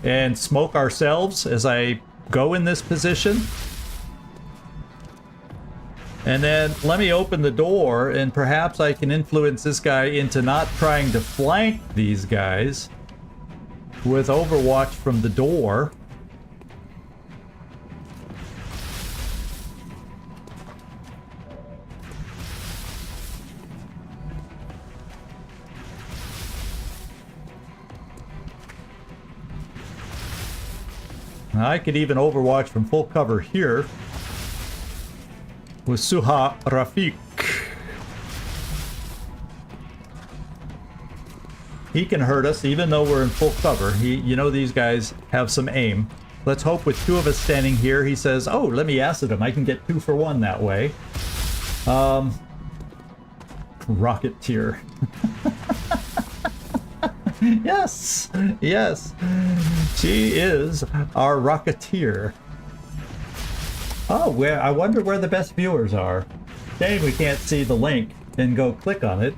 and smoke ourselves as I go in this position. And then let me open the door, and perhaps I can influence this guy into not trying to flank these guys with Overwatch from the door. I could even Overwatch from full cover here. with Suha Rafik. He can hurt us even though we're in full cover. You know, these guys have some aim. Let's hope with two of us standing here, he says, oh, let me acid him. I can get 2 for 1 that way. Rocketeer. Yes, yes. She is our Rocketeer. Oh, I wonder where the best viewers are. Shame we can't see the link and go click on it.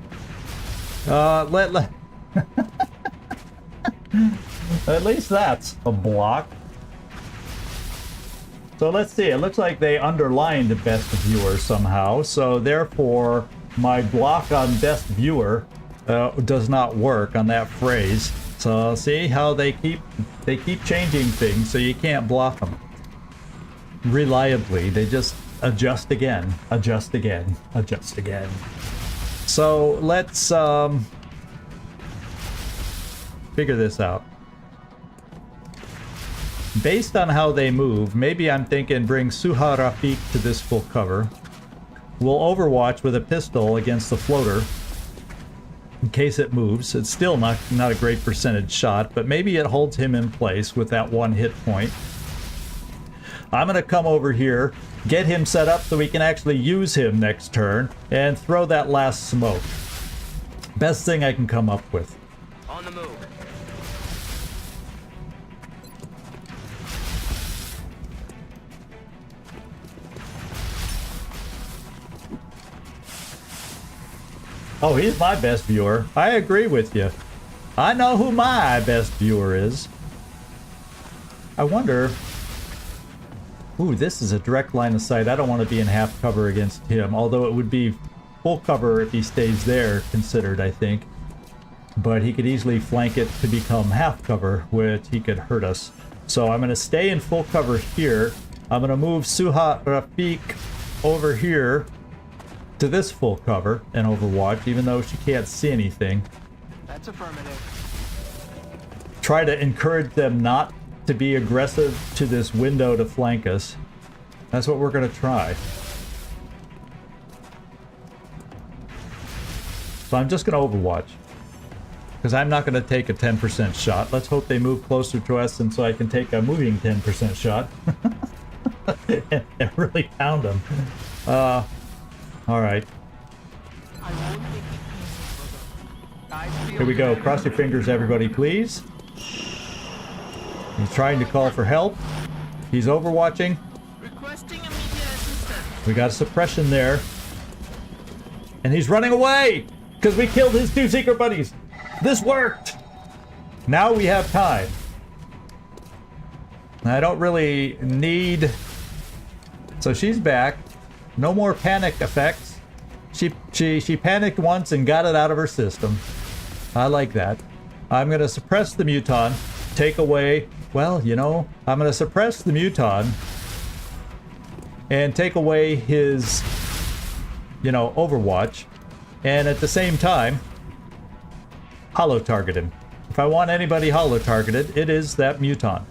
At least that's a block. So let's see, it looks like they underlined the best viewer somehow, so therefore my block on best viewer does not work on that phrase. So see how they keep changing things, so you can't block them reliably. They just adjust again, adjust again, adjust again. So let's figure this out. Based on how they move, maybe I'm thinking bring Suha Rafik to this full cover. We'll overwatch with a pistol against the floater in case it moves. It's still not a great percentage shot, but maybe it holds him in place with that 1 hit point. I'm gonna come over here, get him set up so we can actually use him next turn, and throw that last smoke. Best thing I can come up with. On the move. Oh, he's my best viewer. I agree with you. I know who my best viewer is. I wonder... Ooh, this is a direct line of sight. I don't want to be in half cover against him, although it would be full cover if he stays there, considered, I think. But he could easily flank it to become half cover, which he could hurt us. So I'm going to stay in full cover here. I'm going to move Suha Rafik over here to this full cover and overwatch, even though she can't see anything. That's affirmative. Try to encourage them not to be aggressive to this window to flank us. That's what we're going to try. So I'm just going to overwatch, because I'm not going to take a 10% shot. Let's hope they move closer to us, and so I can take a moving 10% shot and really pound them. All right. I won't take it easy, brother. Here we go. Cross your fingers, everybody, please. He's trying to call for help. He's overwatching. Requesting immediate assistance. We got a suppression there. And he's running away! Because we killed his 2 secret buddies! This worked! Now we have time. I don't really need... So she's back. No more panic effects. She panicked once and got it out of her system. I like that. I'm going to suppress the muton. Take away... Well, you know, I'm going to suppress the muton and take away his, you know, overwatch. And at the same time, holo target him. If I want anybody holo targeted, it is that muton.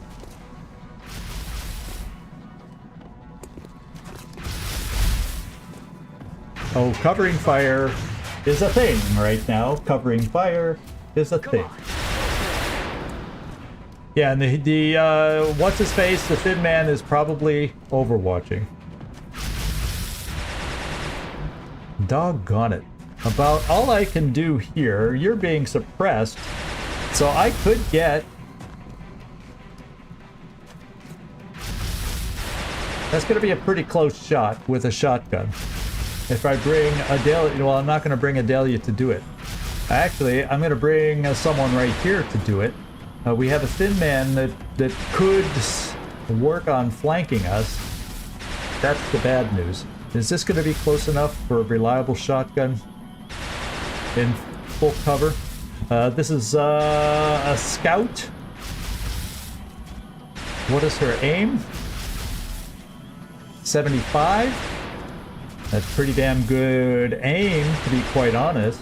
Oh, covering fire is a thing right now. Covering fire is a thing. Yeah, and the what's his face? The thin man is probably overwatching. Doggone it. About all I can do here, you're being suppressed, so I could get... That's going to be a pretty close shot with a shotgun. If I bring Adelia... Well, I'm not going to bring Adelia to do it. Actually, I'm going to bring someone right here to do it. We have a thin man that could work on flanking us. That's the bad news. Is this going to be close enough for a reliable shotgun in full cover? This is a scout. What is her aim? 75? That's pretty damn good aim, to be quite honest.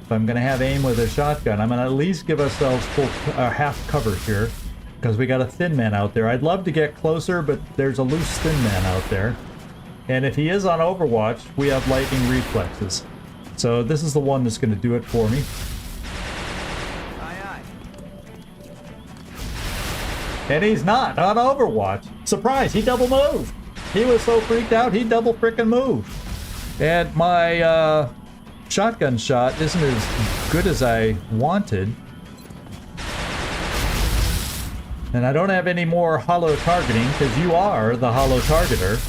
If I'm going to have aim with a shotgun, I'm going to at least give ourselves full half cover here, because we got a thin man out there. I'd love to get closer, but there's a loose thin man out there. And if he is on Overwatch, we have lightning reflexes. So this is the one that's going to do it for me. Aye, aye. And he's not on Overwatch. Surprise, he double moved. He was so freaked out, he double frickin' moved. And my shotgun shot isn't as good as I wanted. And I don't have any more hollow targeting, because you are the hollow targeter.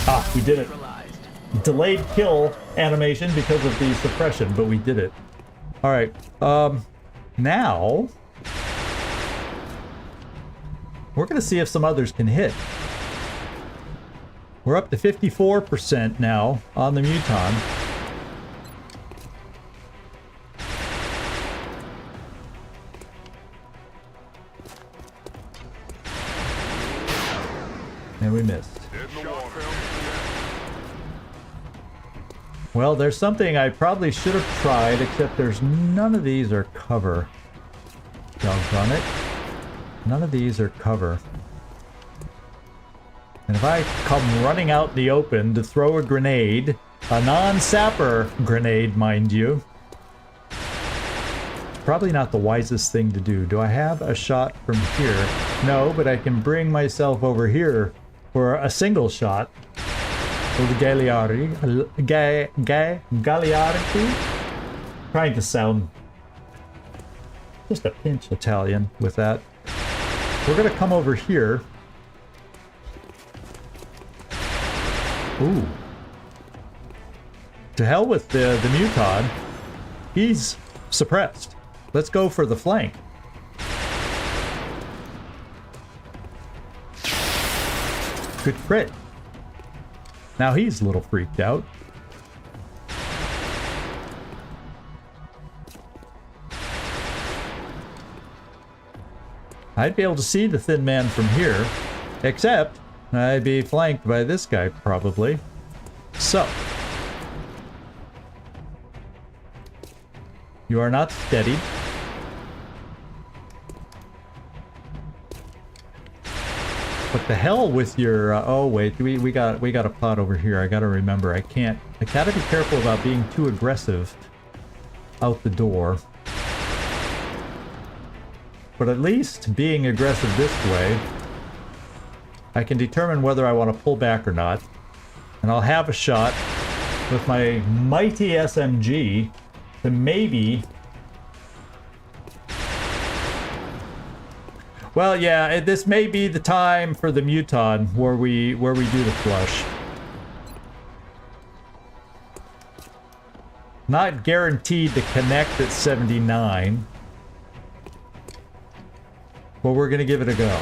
Ah, we did it. Delayed kill animation because of the suppression, but we did it. Alright, now we're gonna see if some others can hit. We're up to 54% now on the Muton. And we missed. Well, there's something I probably should have tried, except there's none of these are cover. Doggone it. None of these are cover. And if I come running out in the open to throw a grenade, a non-sapper grenade, mind you, probably not the wisest thing to do. Do I have a shot from here? No, but I can bring myself over here for a single shot. For the Gagliardi. Trying to sound just a pinch Italian with that. We're gonna come over here. Ooh. To hell with the Muton. He's suppressed. Let's go for the flank. Good crit. Now he's a little freaked out. I'd be able to see the thin man from here, except I'd be flanked by this guy probably. So, you are not steady. What the hell with your? Oh wait, we got a pod over here. I gotta remember. I gotta be careful about being too aggressive out the door. But at least being aggressive this way, I can determine whether I want to pull back or not. And I'll have a shot with my mighty SMG to maybe... Well, yeah, this may be the time for the Muton where we do the flush. Not guaranteed to connect at 79. But we're gonna give it a go.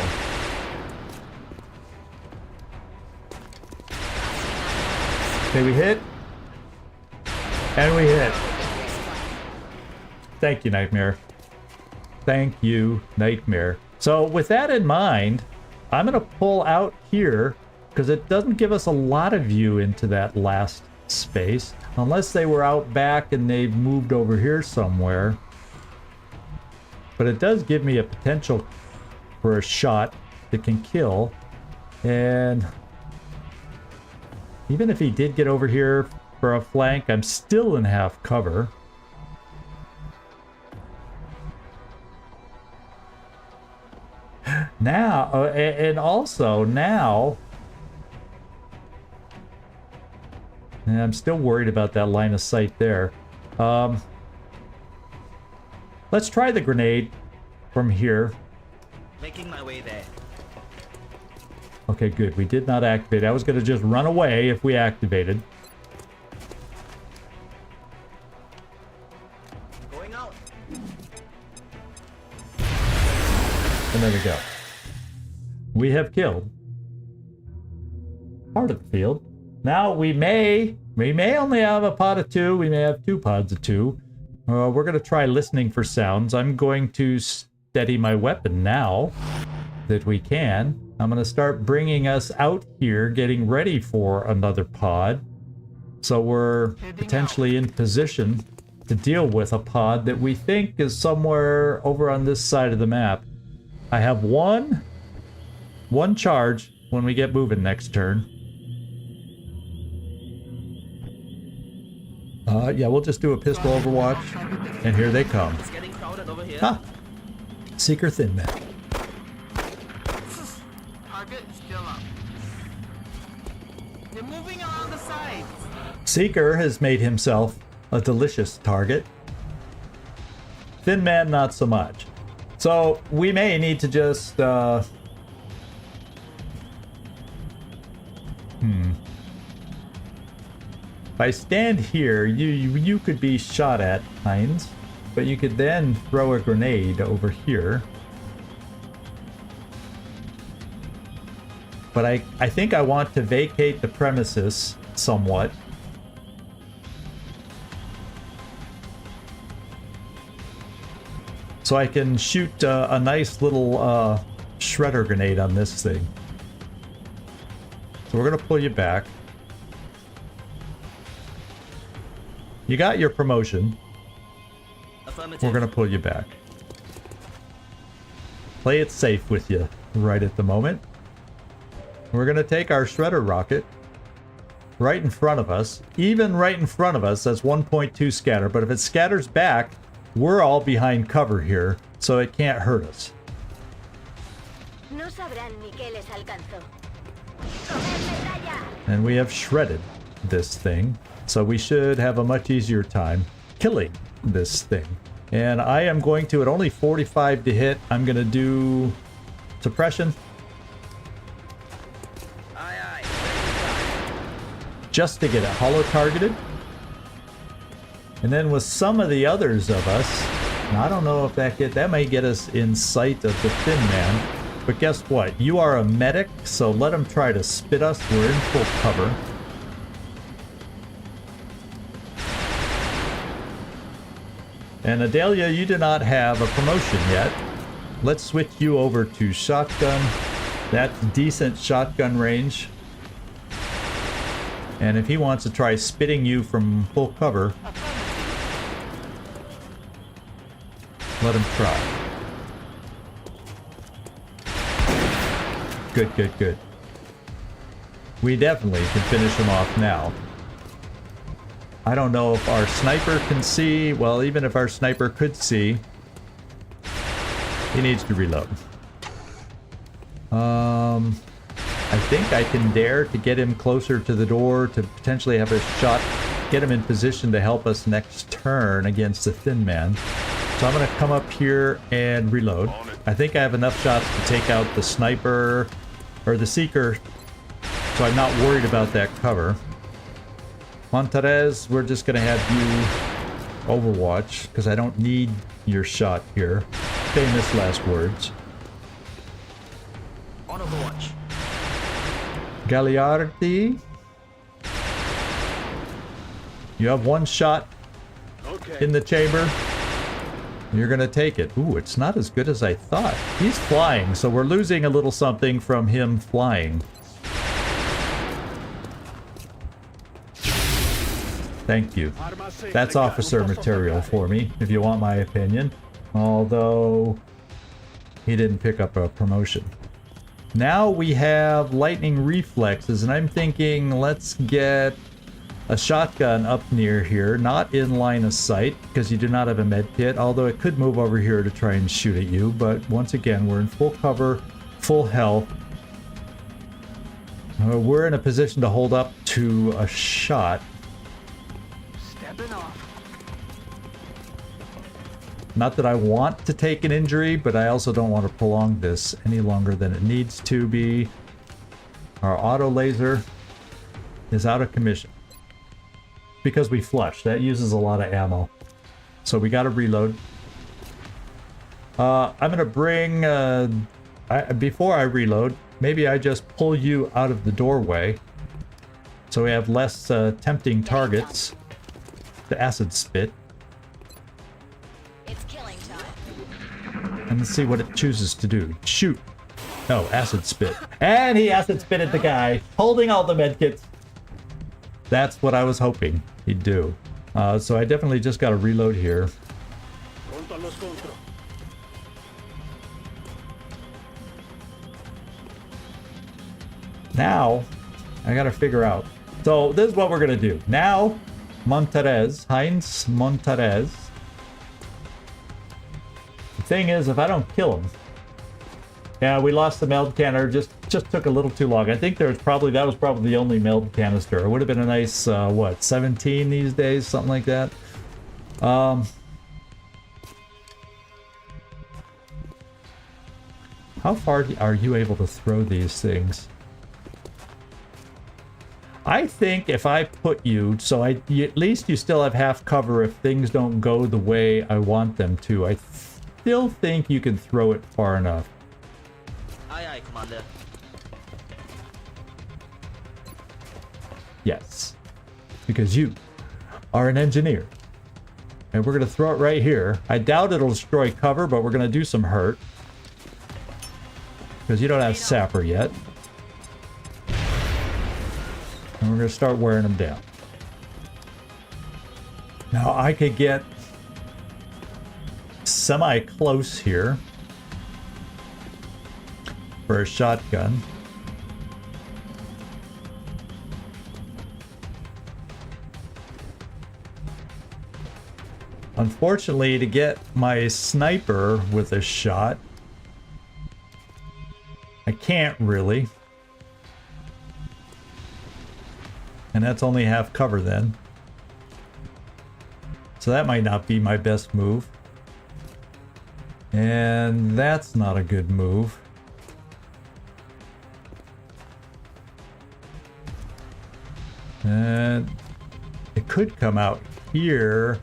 Okay, we hit. And we hit. Thank you, Nightmare. Thank you, Nightmare. So with that in mind, I'm gonna pull out here because it doesn't give us a lot of view into that last space. Unless they were out back and they've moved over here somewhere. But it does give me a potential for a shot that can kill. And even if he did get over here for a flank, I'm still in half cover. Now, and also now, and I'm still worried about that line of sight there. Let's try the grenade from here. Making my way there. Okay, good. We did not activate. I was going to just run away if we activated. Going out. And there we go. We have killed part of the field. Now we may only have a pod of 2. We may have 2 pods of 2. We're going to try listening for sounds. I'm going to steady my weapon now that we can. I'm going to start bringing us out here, getting ready for another pod. So we're potentially in position to deal with a pod that we think is somewhere over on this side of the map. I have one charge when we get moving next turn. Yeah, we'll just do a pistol overwatch. And here they come. It's getting crowded over here. Ah! Seeker Thin Man. Target is still up. They're moving around the sides. Seeker has made himself a delicious target. Thin Man, not so much. So we may need to just If I stand here, you could be shot at, Heinz, but you could then throw a grenade over here. But I think I want to vacate the premises somewhat. So I can shoot a nice little shredder grenade on this thing. So we're going to pull you back. You got your promotion. Affirmative. We're going to pull you back. Play it safe with you right at the moment. We're going to take our shredder rocket right in front of us. Even right in front of us, that's 1.2 scatter. But if it scatters back, we're all behind cover here, so it can't hurt us. No sabrán ni qué les alcanzó. And we have shredded this thing, so we should have a much easier time killing this thing. And I am going to, at only 45 to hit, I'm going to do suppression. Aye, aye. Just to get it hollow targeted. And then with some of the others of us, I don't know if that may get us in sight of the Thin Man. But guess what? You are a medic, so let him try to spit us. We're in full cover. And Adelia, you do not have a promotion yet. Let's switch you over to shotgun. That's decent shotgun range. And if he wants to try spitting you from full cover, let him try. Good, good, good. We definitely can finish him off now. I don't know if our sniper can see. Well, even if our sniper could see, he needs to reload. I think I can dare to get him closer to the door to potentially have a shot, get him in position to help us next turn against the Thin Man. So I'm going to come up here and reload. I think I have enough shots to take out the sniper or the seeker, so I'm not worried about that cover. Monterez, we're just going to have you overwatch because I don't need your shot here. Famous last words. On Overwatch. Gagliardi, you have one shot in the chamber. You're gonna take it. Ooh, it's not as good as I thought. He's flying, so we're losing a little something from him flying. Thank you. That's officer material for me, if you want my opinion. Although, he didn't pick up a promotion. Now we have lightning reflexes, and I'm thinking let's get a shotgun up near here, not in line of sight, because you do not have a med kit, although it could move over here to try and shoot at you, but once again, we're in full cover, full health. We're in a position to hold up to a shot. Stepping off. Not that I want to take an injury, but I also don't want to prolong this any longer than it needs to be. Our auto laser is out of commission. Because we flush. That uses a lot of ammo. So we got to reload. I'm going to bring... before I reload, maybe I just pull you out of the doorway. So we have less tempting targets. The acid spit. It's killing time. And let's see what it chooses to do. Shoot. No, acid spit. And he acid spitted the guy, holding all the medkits. That's what I was hoping he'd do. So I definitely just got to reload here. Now, I gotta figure out. So this is what we're gonna do. Now, Heinz Monterez. The thing is, if I don't kill him, yeah, we lost the meld canner. Just took a little too long. I think that was probably the only meld canister. It would have been a nice what, 17 these days, something like that. How far are you able to throw these things? I think if I put you, so at least you still have half cover if things don't go the way I want them to. I still think you can throw it far enough. Aye, aye, Commander. Yes, because you are an engineer. And we're going to throw it right here. I doubt it'll destroy cover, but we're going to do some hurt. Because you don't have sapper yet. And we're going to start wearing them down. Now I could get semi-close here for a shotgun. Unfortunately, to get my sniper with a shot, I can't really. And that's only half cover then. So that might not be my best move. And that's not a good move. And it could come out here.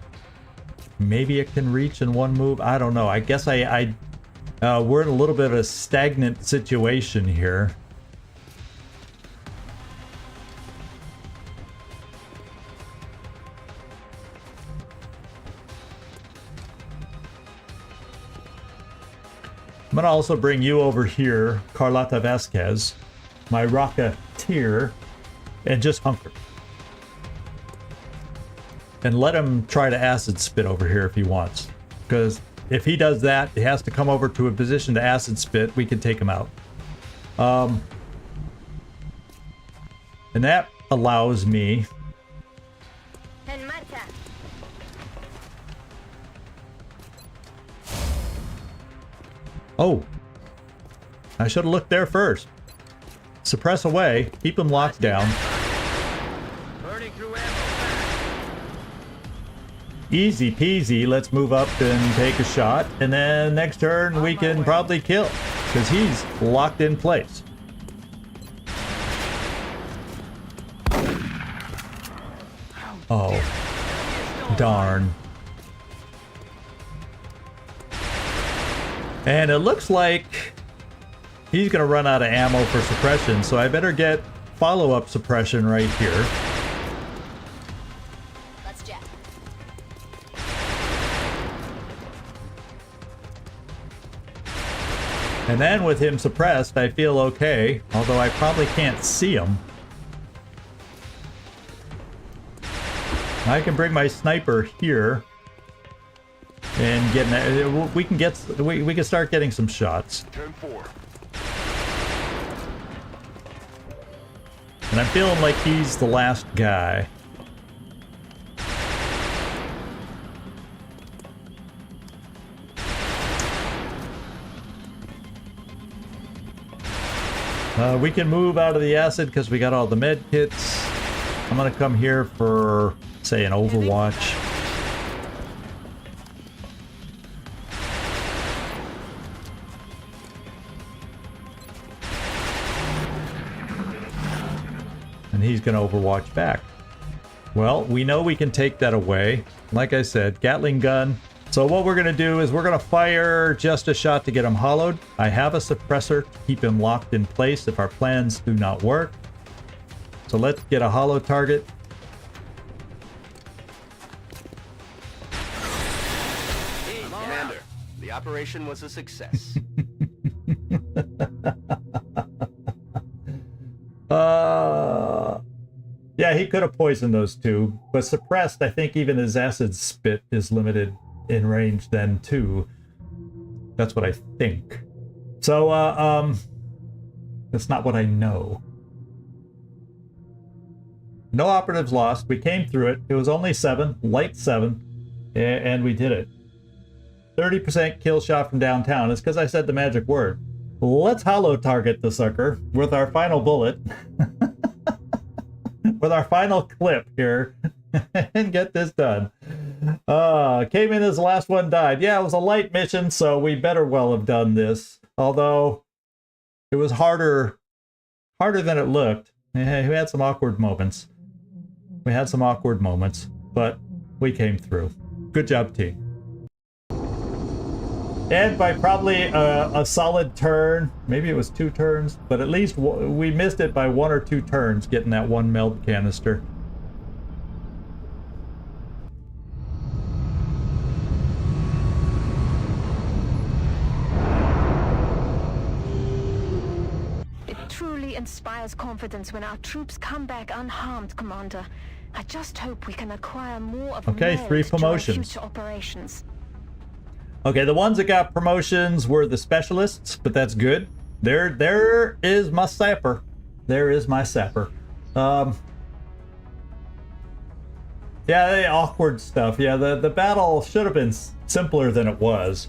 Maybe it can reach in one move. I don't know. I guess we're in a little bit of a stagnant situation here. I'm gonna also bring you over here, Carlota Vasquez, my Rocketeer, and just hunker. And let him try to acid spit over here if he wants. Because if he does that, he has to come over to a position to acid spit. We can take him out. And that allows me... En marcha. Oh. I should have looked there first. Suppress away. Keep him locked down. Burning through ammo. Easy peasy. Let's move up and take a shot. And then next turn we can probably kill. Because he's locked in place. Oh. Darn. And it looks like he's going to run out of ammo for suppression. So I better get follow-up suppression right here. Let's jet. And then with him suppressed, I feel okay. Although I probably can't see him. I can bring my sniper here. And get we can start getting some shots. 10-4. And I'm feeling like he's the last guy. We can move out of the acid because we got all the med kits. I'm gonna come here for, say, an Overwatch. And he's gonna Overwatch back. Well, we know we can take that away. Like I said, Gatling gun. So what we're gonna do is we're gonna fire just a shot to get him hollowed. I have a suppressor to keep him locked in place if our plans do not work. So let's get a hollow target. Commander, the operation was a success. Yeah, he could have poisoned those two, but suppressed, I think even his acid spit is limited in range then too. That's what I think. So, that's not what I know. No operatives lost. We came through it. It was only 7, light 7, and we did it. 30% kill shot from downtown. It's because I said the magic word. Let's hollow target the sucker with our final bullet. With our final clip here. And get this done. Came in as the last one died. Yeah, it was a light mission, so we better well have done this. Although it was harder than it looked. We had some awkward moments. But we came through. Good job, team. And by probably a solid turn, maybe it was 2 turns, but at least we missed it by 1 or 2 turns getting that 1 meld canister. It truly inspires confidence when our troops come back unharmed, Commander. I just hope we can acquire more of Okay, 3 promotions. future operations. Okay, the ones that got promotions were the specialists, but that's good. There is my sapper. There is my sapper. Yeah, the awkward stuff. Yeah, the battle should have been simpler than it was.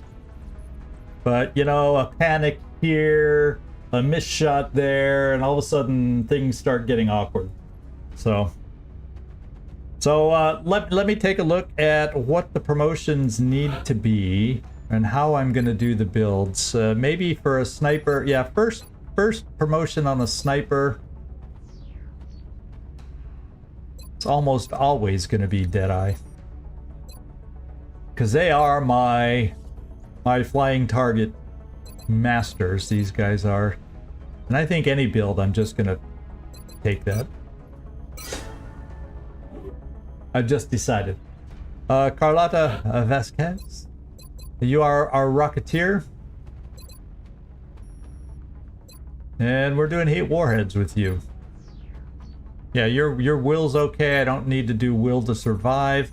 But, you know, a panic here, a missed shot there, and all of a sudden things start getting awkward. So let me take a look at what the promotions need to be and how I'm going to do the builds. Maybe for a sniper, yeah, first promotion on a sniper. It's almost always going to be Deadeye, because they are my flying target masters. These guys are, and I think any build I'm just going to take that. I've just decided. Carlotta Vasquez, you are our Rocketeer. And we're doing heat warheads with you. Yeah, your will's okay. I don't need to do will to survive.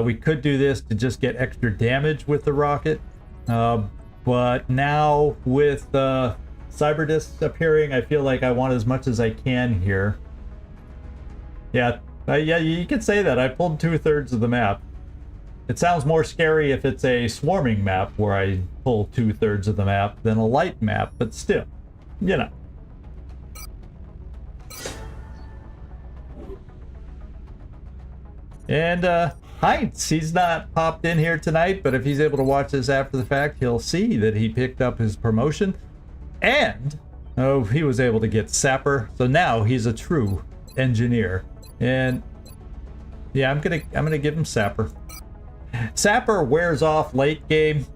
We could do this to just get extra damage with the rocket. But now with cyber discs appearing, I feel like I want as much as I can here. Yeah. Yeah, you could say that. I pulled 2/3 of the map. It sounds more scary if it's a swarming map where I pull 2/3 of the map than a light map, but still, you know. And Heinz, he's not popped in here tonight, but if he's able to watch this after the fact, he'll see that he picked up his promotion, and he was able to get Sapper, so now he's a true engineer. And yeah, I'm gonna give him Sapper. Sapper wears off late game,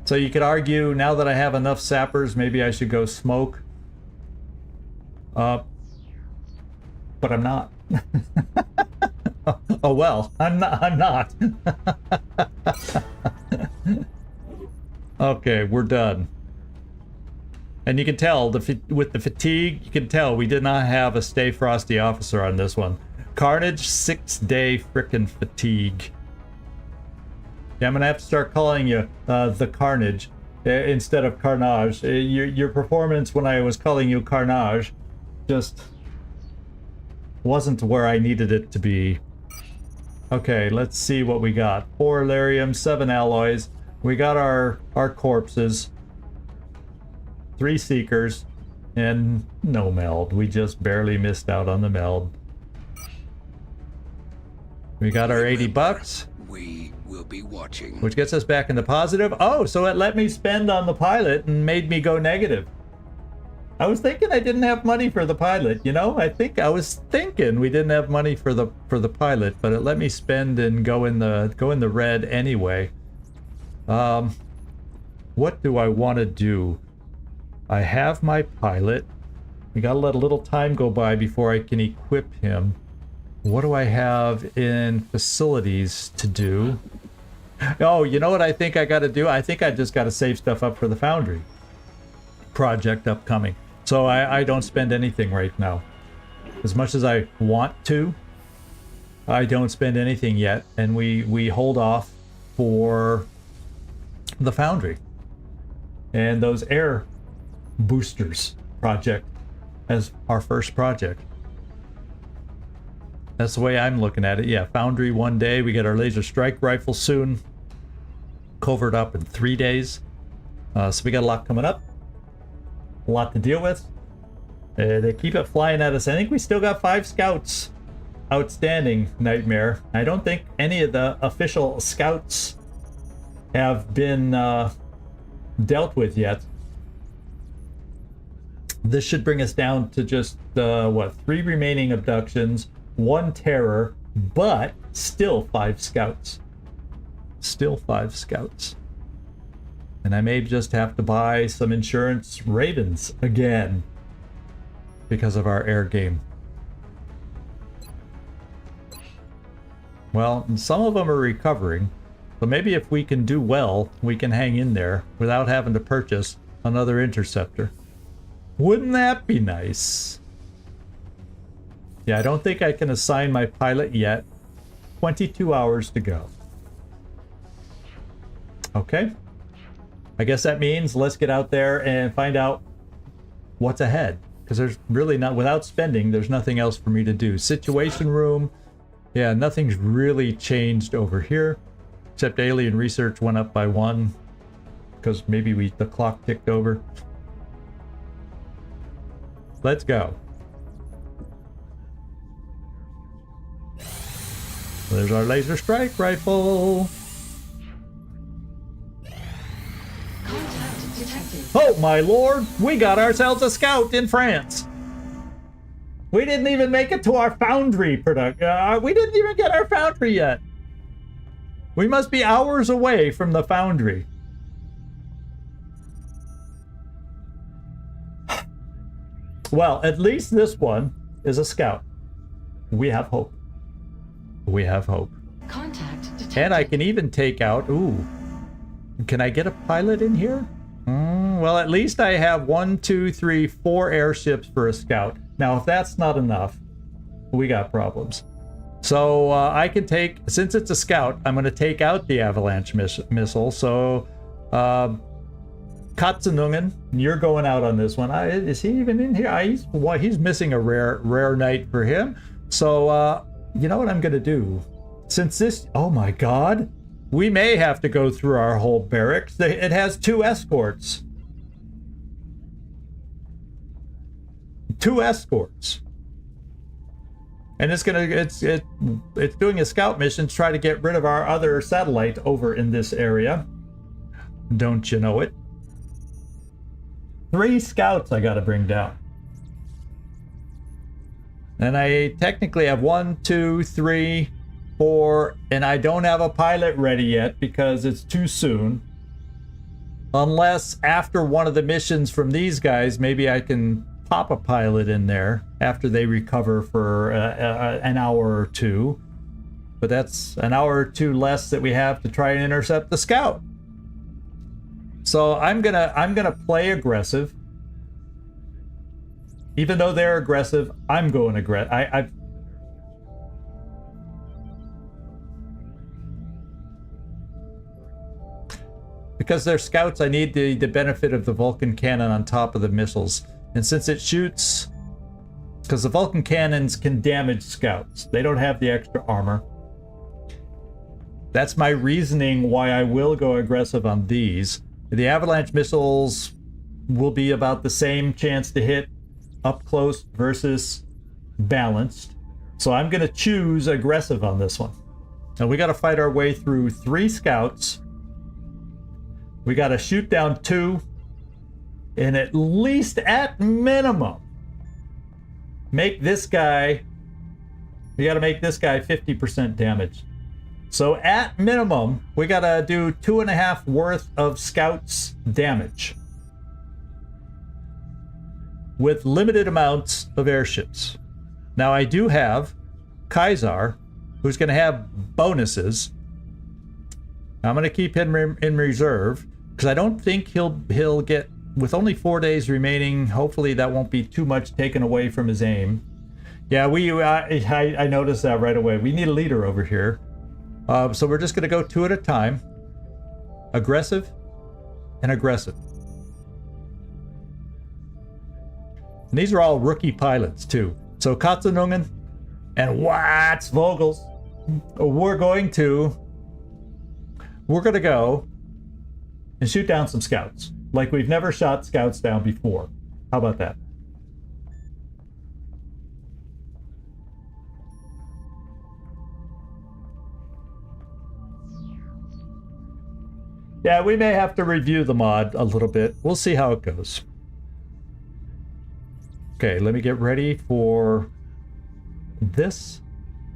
so you could argue now that I have enough Sappers, maybe I should go smoke. But I'm not. Oh well, I'm not. Okay, we're done. And you can tell, with the fatigue, you can tell we did not have a Stay Frosty officer on this one. Carnage, 6-day frickin' fatigue. Yeah, I'm gonna have to start calling you the Carnage instead of Carnage. Your performance when I was calling you Carnage just wasn't where I needed it to be. Okay, let's see what we got. 4 Elerium, 7 alloys. We got our corpses. 3 Seekers, and no meld. We just barely missed out on the meld. We got our 80 bucks. We will be watching. Which gets us back in the positive. Oh, so it let me spend on the pilot and made me go negative. I was thinking I didn't have money for the pilot, you know? I was thinking we didn't have money for the pilot, but it let me spend and go in the red anyway. What do I want to do? I have my pilot. We gotta let a little time go by before I can equip him. What do I have in facilities to do? Oh, you know what I think I gotta do? I think I just gotta save stuff up for the Foundry project upcoming. So I don't spend anything right now. As much as I want to, I don't spend anything yet, and we hold off for the Foundry and those air boosters project as our first project. That's the way I'm looking at it. Yeah, Foundry 1 day. We get our laser strike rifle soon. Covert up in 3 days. So we got a lot coming up. A lot to deal with. They keep it flying at us. I think we still got 5 scouts outstanding, Nightmare. I don't think any of the official scouts have been dealt with yet. This should bring us down to just, 3 remaining abductions, 1 terror, but still 5 scouts. Still 5 scouts. And I may just have to buy some insurance Ravens again because of our air game. Well, some of them are recovering. So maybe if we can do well, we can hang in there without having to purchase another interceptor. Wouldn't that be nice? Yeah, I don't think I can assign my pilot yet. 22 hours to go. Okay. I guess that means let's get out there and find out what's ahead. Because there's really not, without spending, there's nothing else for me to do. Situation room. Yeah, nothing's really changed over here. Except alien research went up by 1. Because maybe the clock ticked over. Let's go. There's our laser strike rifle. Oh my lord, we got ourselves a scout in France. We didn't even make it to our foundry product. We didn't even get our foundry yet. We must be hours away from the foundry. Well, at least this one is a scout. We have hope. We have hope. Contact detected. And I can even take out... Ooh. Can I get a pilot in here? Well, at least I have 1, 2, 3, 4 airships for a scout. Now, if that's not enough, we got problems. So I can take... Since it's a scout, I'm going to take out the avalanche missile. So... Katzenungen, you're going out on this one. Is he even in here? He's missing a rare night for him. So, you know what I'm going to do? Since this... Oh my god. We may have to go through our whole barracks. It has 2 escorts. 2 escorts. And it's doing a scout mission to try to get rid of our other satellite over in this area. Don't you know it? 3 scouts I gotta bring down. And I technically have 1, 2, 3, 4, and I don't have a pilot ready yet because it's too soon. Unless after one of the missions from these guys, maybe I can pop a pilot in there after they recover for an hour or 2. But that's an hour or 2 less that we have to try and intercept the scout. So I'm gonna play aggressive. Even though they're aggressive, I'm going aggressive. Because they're scouts, I need the benefit of the Vulcan cannon on top of the missiles. And since it shoots... Because the Vulcan cannons can damage scouts. They don't have the extra armor. That's my reasoning why I will go aggressive on these. The avalanche missiles will be about the same chance to hit up close versus balanced. So I'm going to choose aggressive on this one. Now we got to fight our way through 3 scouts. We got to shoot down 2. And at least, at minimum, make this guy... We got to make this guy 50% damage. So at minimum, we got to do 2.5 worth of scouts damage. With limited amounts of airships. Now I do have Kaisar, who's going to have bonuses. I'm going to keep him in reserve because I don't think he'll get, with only 4 days remaining. Hopefully that won't be too much taken away from his aim. Yeah, I noticed that right away. We need a leader over here. So we're just going to go 2 at a time. Aggressive and aggressive. And these are all rookie pilots too. So Katzenungen, And what's Vogels? We're going to go and shoot down some scouts. Like we've never shot scouts down before. How about that? Yeah, we may have to review the mod a little bit. We'll see how it goes. Okay, let me get ready for this.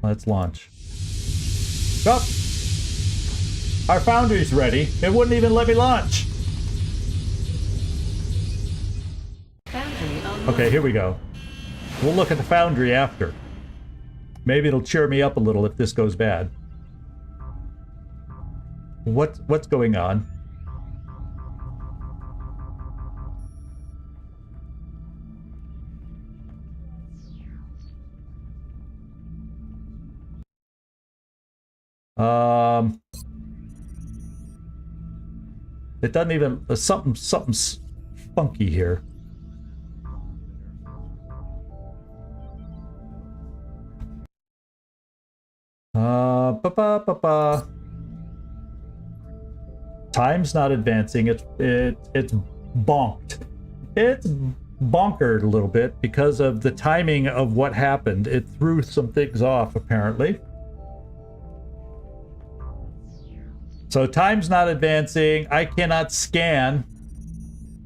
Let's launch. Oh! Our foundry's ready. It wouldn't even let me launch. Okay, here we go. We'll look at the foundry after. Maybe it'll cheer me up a little if this goes bad. What's going on? It doesn't even something's funky here. Time's not advancing. It's bonked. It's bonkered a little bit because of the timing of what happened. It threw some things off apparently. So time's not advancing. I cannot scan.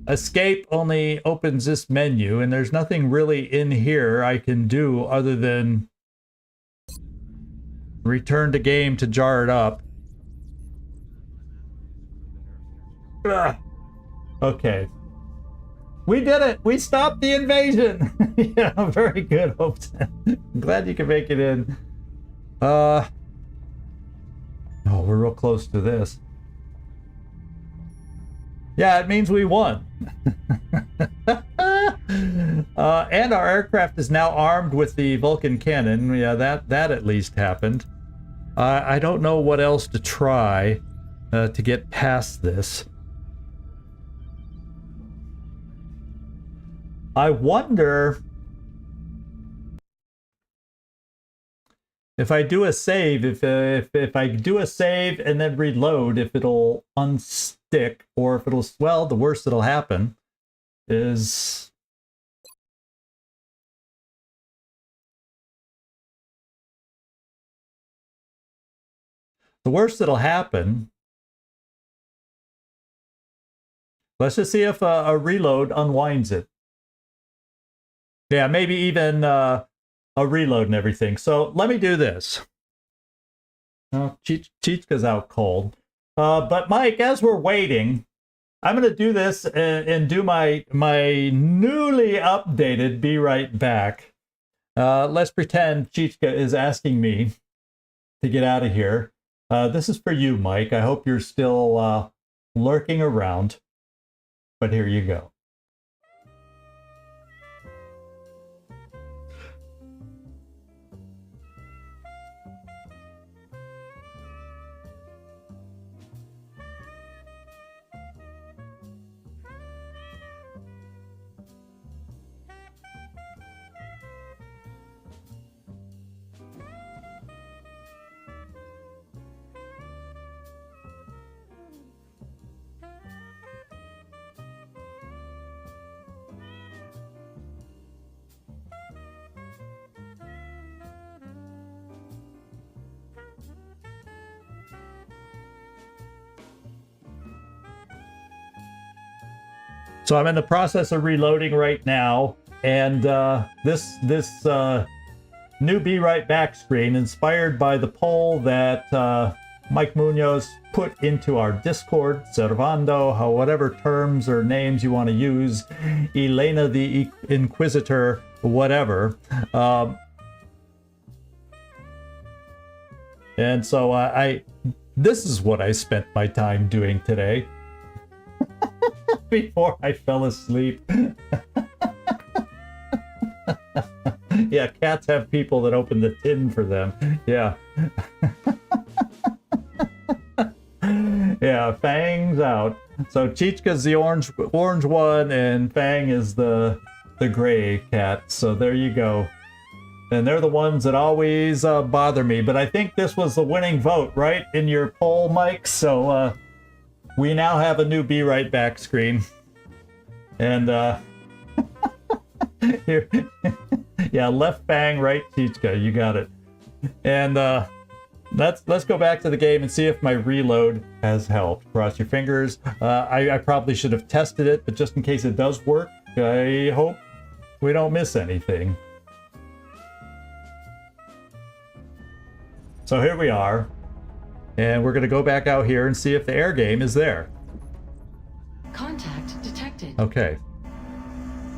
Escape only opens this menu, and there's nothing really in here I can do other than return to game to jar it up. Ugh. Okay. We did it! We stopped the invasion! Yeah, very good, Hopeton. I'm glad you can make it in. Oh, we're real close to this. Yeah, it means we won. And our aircraft is now armed with the Vulcan cannon. Yeah, that at least happened. I don't know what else to try to get past this. I wonder if I do a save, if I do a save and then reload, if it'll unstick, or if it'll, well, the worst that'll happen is let's just see if a reload unwinds it. Yeah, maybe even a reload and everything. So let me do this. Oh, Chichka's out cold. But Mike, as we're waiting, I'm going to do this and do my newly updated Be Right Back. Let's pretend Chichka is asking me to get out of here. This is for you, Mike. I hope you're still lurking around. But here you go. So I'm in the process of reloading right now, and this new Be Right Back screen, inspired by the poll that Mike Munoz put into our Discord, Servando, whatever terms or names you want to use, Elena the Inquisitor, whatever. And so this is what I spent my time doing today. Before I fell asleep. Yeah, cats have people that open the tin for them. Yeah. Yeah, Fang's out. So Chichka's the orange one, and Fang is the gray cat. So there you go. And they're the ones that always bother me. But I think this was the winning vote, right? In your poll, Mike. So we now have a new Be Right Back screen. And here, yeah, left bang, right Chichka. You got it. And let's go back to the game and see if my reload has helped. Cross your fingers. I probably should have tested it, but just in case it does work, I hope we don't miss anything. So here we are, and we're going to go back out here and see if the air game is there. Contact detected. Okay.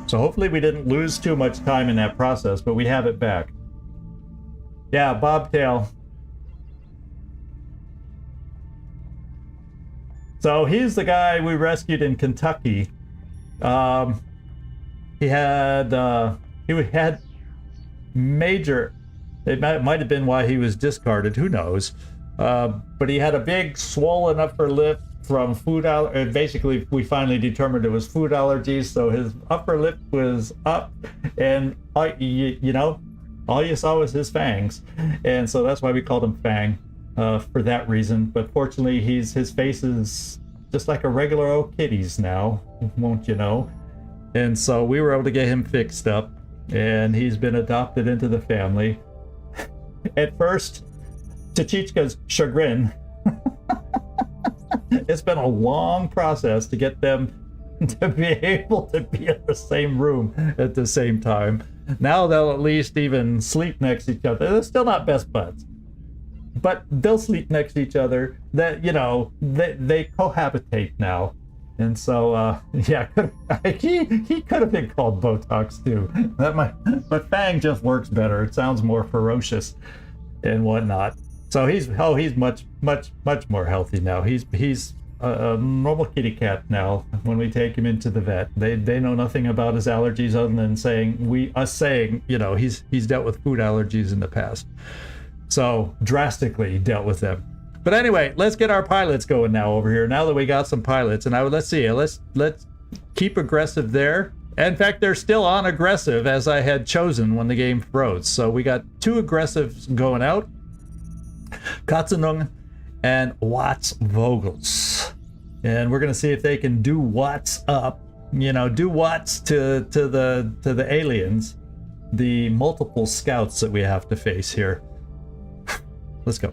So hopefully we didn't lose too much time in that process, but we have it back. Yeah, Bobtail. So he's the guy we rescued in Kentucky. He had major. It might have been why he was discarded. Who knows? But he had a big swollen upper lip from food allergy. Basically, we finally determined it was food allergies. So his upper lip was up, and you know, all you saw was his fangs, and so that's why we called him Fang. For that reason, but fortunately his face is just like a regular old kitty's now, won't you know? And so we were able to get him fixed up, and he's been adopted into the family. At first, to Chichka's chagrin, it's been a long process to get them to be able to be in the same room at the same time. Now they'll at least even sleep next to each other. They're still not best buds, but they'll sleep next to each other. That, you know, they cohabitate now. And so yeah, he could have been called Botox too. That might, but Fang just works better. It sounds more ferocious and whatnot. So he's much more healthy now. He's a normal kitty cat now. When we take him into the vet, they know nothing about his allergies other than saying, you know, he's dealt with food allergies in the past. So drastically dealt with them. But anyway, let's get our pilots going now over here. Now that we got some pilots, and let's keep aggressive there. In fact, they're still on aggressive as I had chosen when the game froze. So we got 2 aggressives going out, Katzenung and Watts Vogels, and we're gonna see if they can do Watts up. You know, do Watts to the aliens, the multiple scouts that we have to face here. Let's go.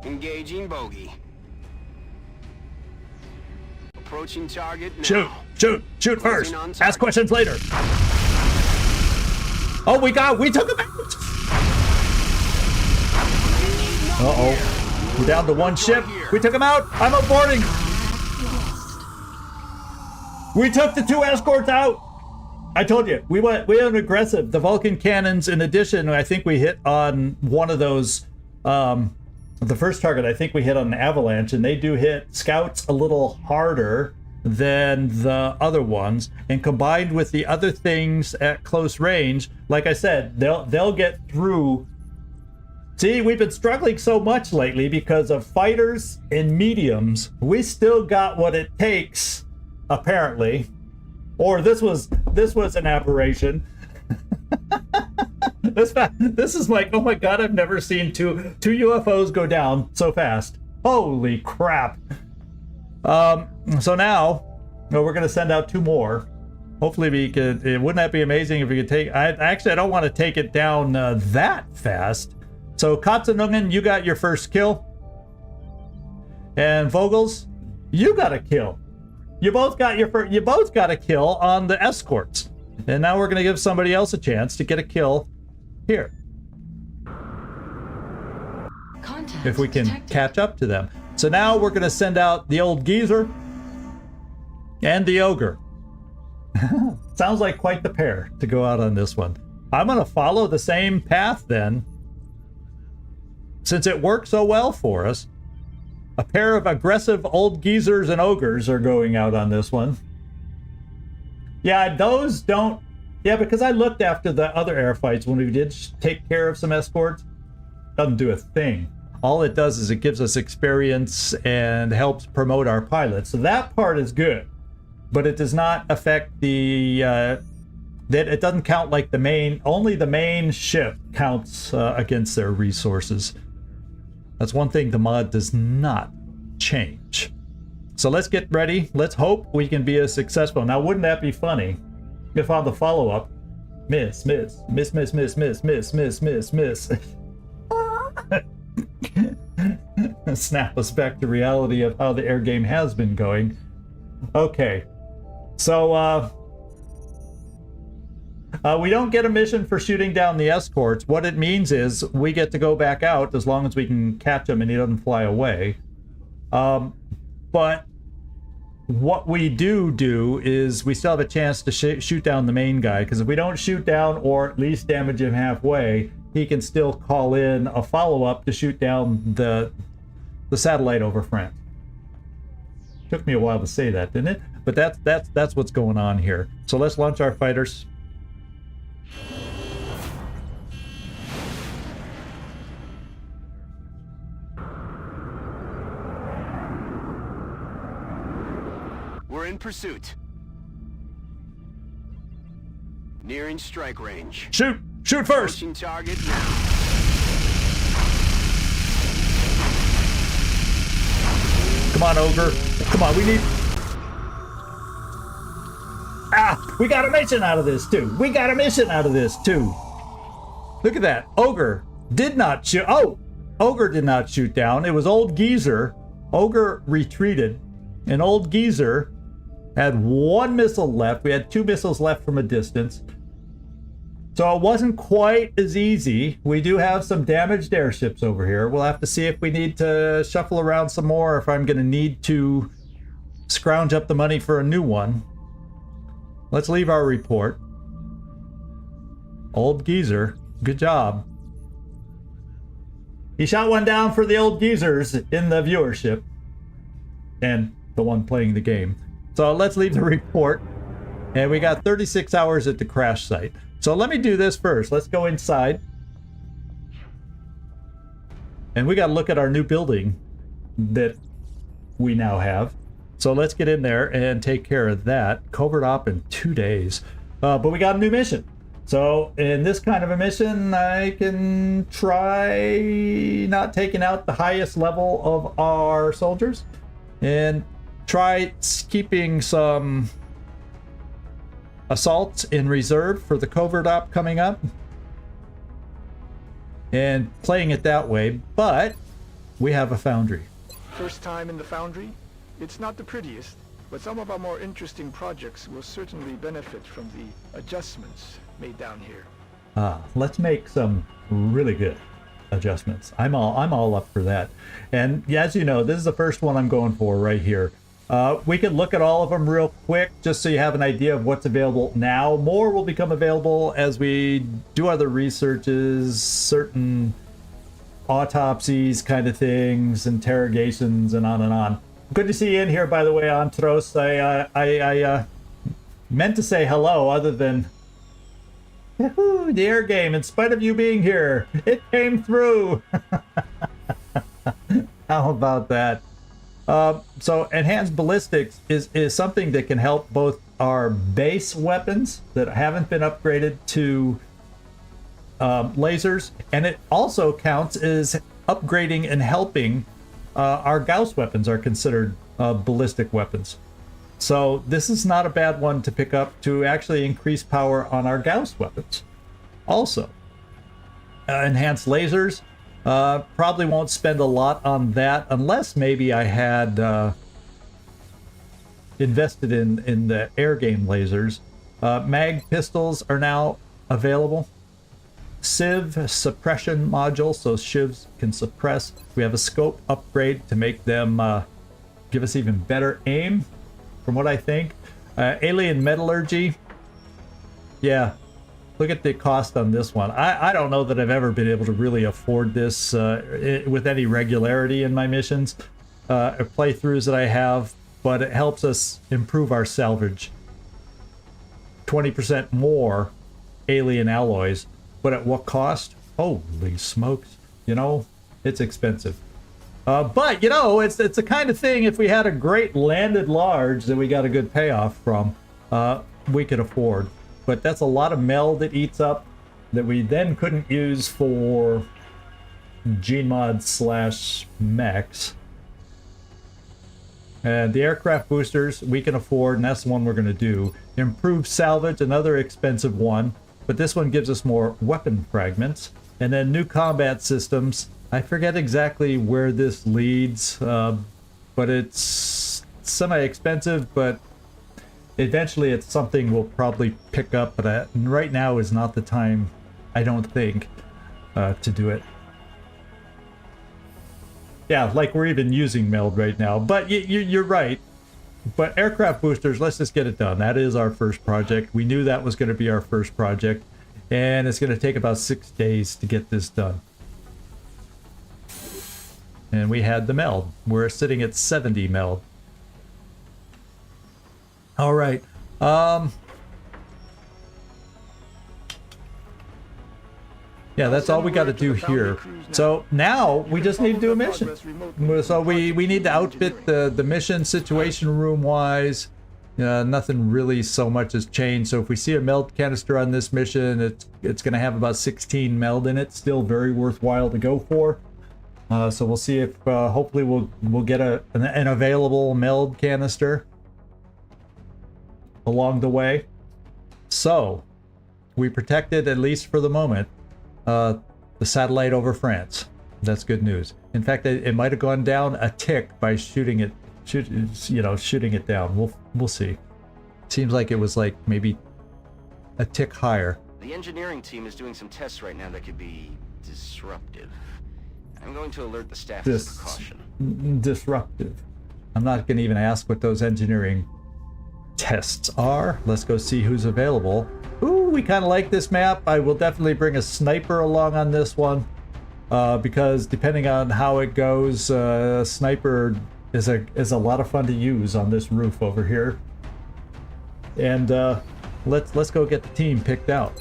Engaging bogey. Approaching target now. Shoot first. Ask questions later. Oh, we took him out. Uh-oh. We're down to 1 ship. We took him out. I'm aborting. We took the 2 escorts out. I told you, we went aggressive. The Vulcan cannons, in addition, I think we hit on one of those, the first target, I think we hit on an avalanche, and they do hit scouts a little harder than the other ones. And combined with the other things at close range, like I said, they'll get through. See, we've been struggling so much lately because of fighters and mediums. We still got what it takes, apparently. Or this was an aberration. This is like, oh my god, I've never seen two UFOs go down so fast. Holy crap. So now, we're going to send out 2 more. Hopefully we could, wouldn't that be amazing if we could take, I don't want to take it down that fast. So Katzenungen, you got your first kill. And Vogels, you got a kill. You both got a kill on the escorts. And now we're going to give somebody else a chance to get a kill here. Contact if we can detected. catch up to them. So now we're going to send out the old geezer and the ogre. Sounds like quite the pair to go out on this one. I'm going to follow the same path then, since it worked so well for us. A pair of aggressive old geezers and ogres are going out on this one. Yeah, those don't... Yeah, because I looked after the other air fights when we did take care of some escorts. Doesn't do a thing. All it does is it gives us experience and helps promote our pilots. So that part is good. but it does not affect the that it doesn't count like the main. Only the main ship counts against their resources. That's one thing the mod does not change. So let's get ready. Let's hope we can be as successful. Now, wouldn't that be funny if on the follow-up, miss. Snap us back to reality of how the air game has been going. Okay, so we don't get a mission for shooting down the escorts. What it means is we get to go back out as long as we can catch him and he doesn't fly away. But what we do is we still have a chance to shoot down the main guy, because if we don't shoot down or at least damage him halfway, he can still call in a follow-up to shoot down the satellite over France. Took me a while to say that, didn't it? But that's what's going on here. So let's launch our fighters. We're in pursuit. Nearing strike range. Shoot first. Approaching target now. Come on, Ogre. Come on, we need... Ah, we got a mission out of this too. Look at that. Ogre did not shoot. Oh, Ogre did not shoot down. It was Old Geezer. Ogre retreated. And Old Geezer had one missile left. We had 2 missiles left from a distance. So it wasn't quite as easy. We do have some damaged airships over here. We'll have to see if we need to shuffle around some more, if I'm going to need to scrounge up the money for a new one. Let's leave our report. Old Geezer, good job. He shot one down for the Old Geezers in the viewership. And the one playing the game. So let's leave the report. And we got 36 hours at the crash site. So let me do this first. Let's go inside. And we got to look at our new building that we now have. So let's get in there and take care of that. Covert op in 2 days. But we got a new mission. So in this kind of a mission, I can try not taking out the highest level of our soldiers. And try keeping some assaults in reserve for the covert op coming up. And playing it that way, but we have a foundry. First time in the foundry? It's not the prettiest, but some of our more interesting projects will certainly benefit from the adjustments made down here. Let's make some really good adjustments. I'm all up for that. And as you know, this is the first one I'm going for right here. We can look at all of them real quick just so you have an idea of what's available now. More will become available as we do other researches, certain autopsies kind of things, interrogations, and on and on. Good to see you in here, by the way, Antros. I meant to say hello other than the air game. In spite of you being here, it came through. How about that? So enhanced ballistics is something that can help both our base weapons that haven't been upgraded to lasers, and it also counts as upgrading and helping our Gauss weapons are considered ballistic weapons. So this is not a bad one to pick up to actually increase power on our Gauss weapons. Also, enhanced lasers. Probably won't spend a lot on that unless maybe I had invested in the air game lasers. Mag pistols are now available. Civ suppression module, so shivs can suppress. We have a scope upgrade to make them give us even better aim, from what I think. Alien metallurgy. Yeah. Look at the cost on this one. I don't know that I've ever been able to really afford this with any regularity in my missions or playthroughs that I have, but it helps us improve our salvage. 20% more alien alloys, but at what cost? Holy smokes. You know, it's expensive. But, you know, it's the kind of thing, if we had a great landed large that we got a good payoff from, we could afford. But that's a lot of meld it eats up that we then couldn't use for Gmod / mechs. And the aircraft boosters we can afford, and that's the one we're going to do. Improved salvage, another expensive one, but this one gives us more weapon fragments. And then new combat systems. I forget exactly where this leads, but it's semi-expensive, but eventually it's something we'll probably pick up, but right now is not the time, I don't think, to do it. Yeah, like we're even using meld right now, but you're right. But aircraft boosters, let's just get it done. That is our first project. We knew that was going to be our first project, and it's going to take about 6 days to get this done. And we had the meld. We're sitting at 70 meld. All right. Yeah, that's all we got to do here. So now we just need to do a mission. So we need to outfit the mission situation room wise. Nothing really so much has changed. So if we see a meld canister on this mission, it's going to have about 16 meld in it. Still very worthwhile to go for. So we'll see if hopefully we'll get an available meld canister along the way. So we protected, at least for the moment, the satellite over France. That's good news. In fact, it might have gone down a tick by shooting it down. We'll see. Seems like it was like maybe a tick higher. The engineering team is doing some tests right now that could be disruptive. I'm going to alert the staff as a precaution. Disruptive. I'm not going to even ask what those engineering tests are. Let's go see who's available. Ooh, we kind of like this map. I will definitely bring a sniper along on this one, because depending on how it goes, sniper is a lot of fun to use on this roof over here. And let's go get the team picked out.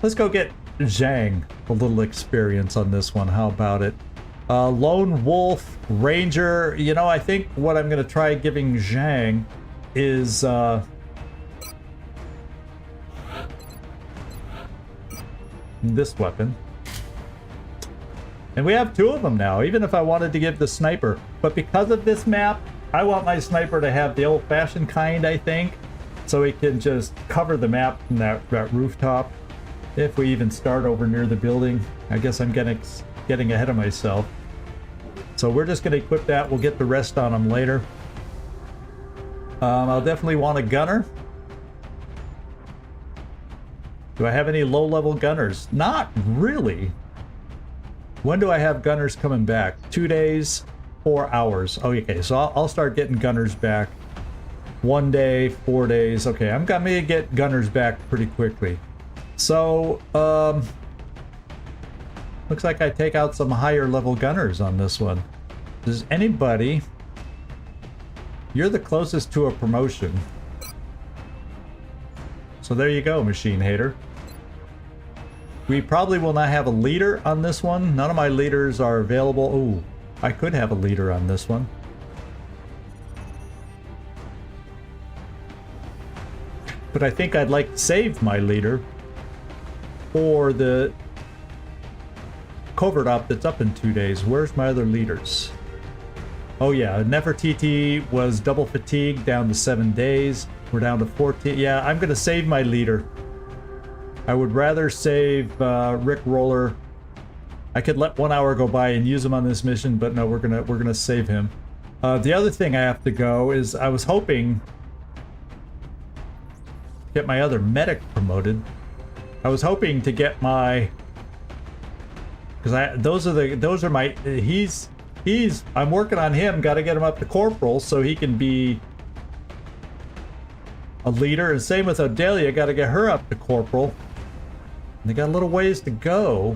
Let's go get Zhang a little experience on this one. How about it? Lone Wolf, Ranger. You know, I think what I'm going to try giving Zhang is this weapon. And we have 2 of them now, even if I wanted to give the sniper. But because of this map, I want my sniper to have the old-fashioned kind, I think. So he can just cover the map from that rooftop. If we even start over near the building. I guess I'm getting ahead of myself. So we're just going to equip that. We'll get the rest on them later. I'll definitely want a gunner. Do I have any low-level gunners? Not really. When do I have gunners coming back? 2 days, 4 hours. Oh, okay, so I'll start getting gunners back. 1 day, 4 days. Okay, I'm going to get gunners back pretty quickly. So, looks like I take out some higher level gunners on this one. Does anybody... You're the closest to a promotion. So there you go, Machine Hater. We probably will not have a leader on this one. None of my leaders are available. Ooh, I could have a leader on this one. But I think I'd like to save my leader for the covert op that's up in 2 days. Where's my other leaders? Oh yeah, Nefertiti was double fatigued down to 7 days. We're down to 14. Yeah, I'm gonna save my leader. I would rather save Rick Roller. I could let 1 hour go by and use him on this mission, but no, we're gonna save him. The other thing I have to go is I was hoping to get my other medic promoted. I was hoping to get my, because those are my, he's I'm working on him. Got to get him up to corporal so he can be a leader, and same with Odelia. Got to get her up to corporal. And they got a little ways to go.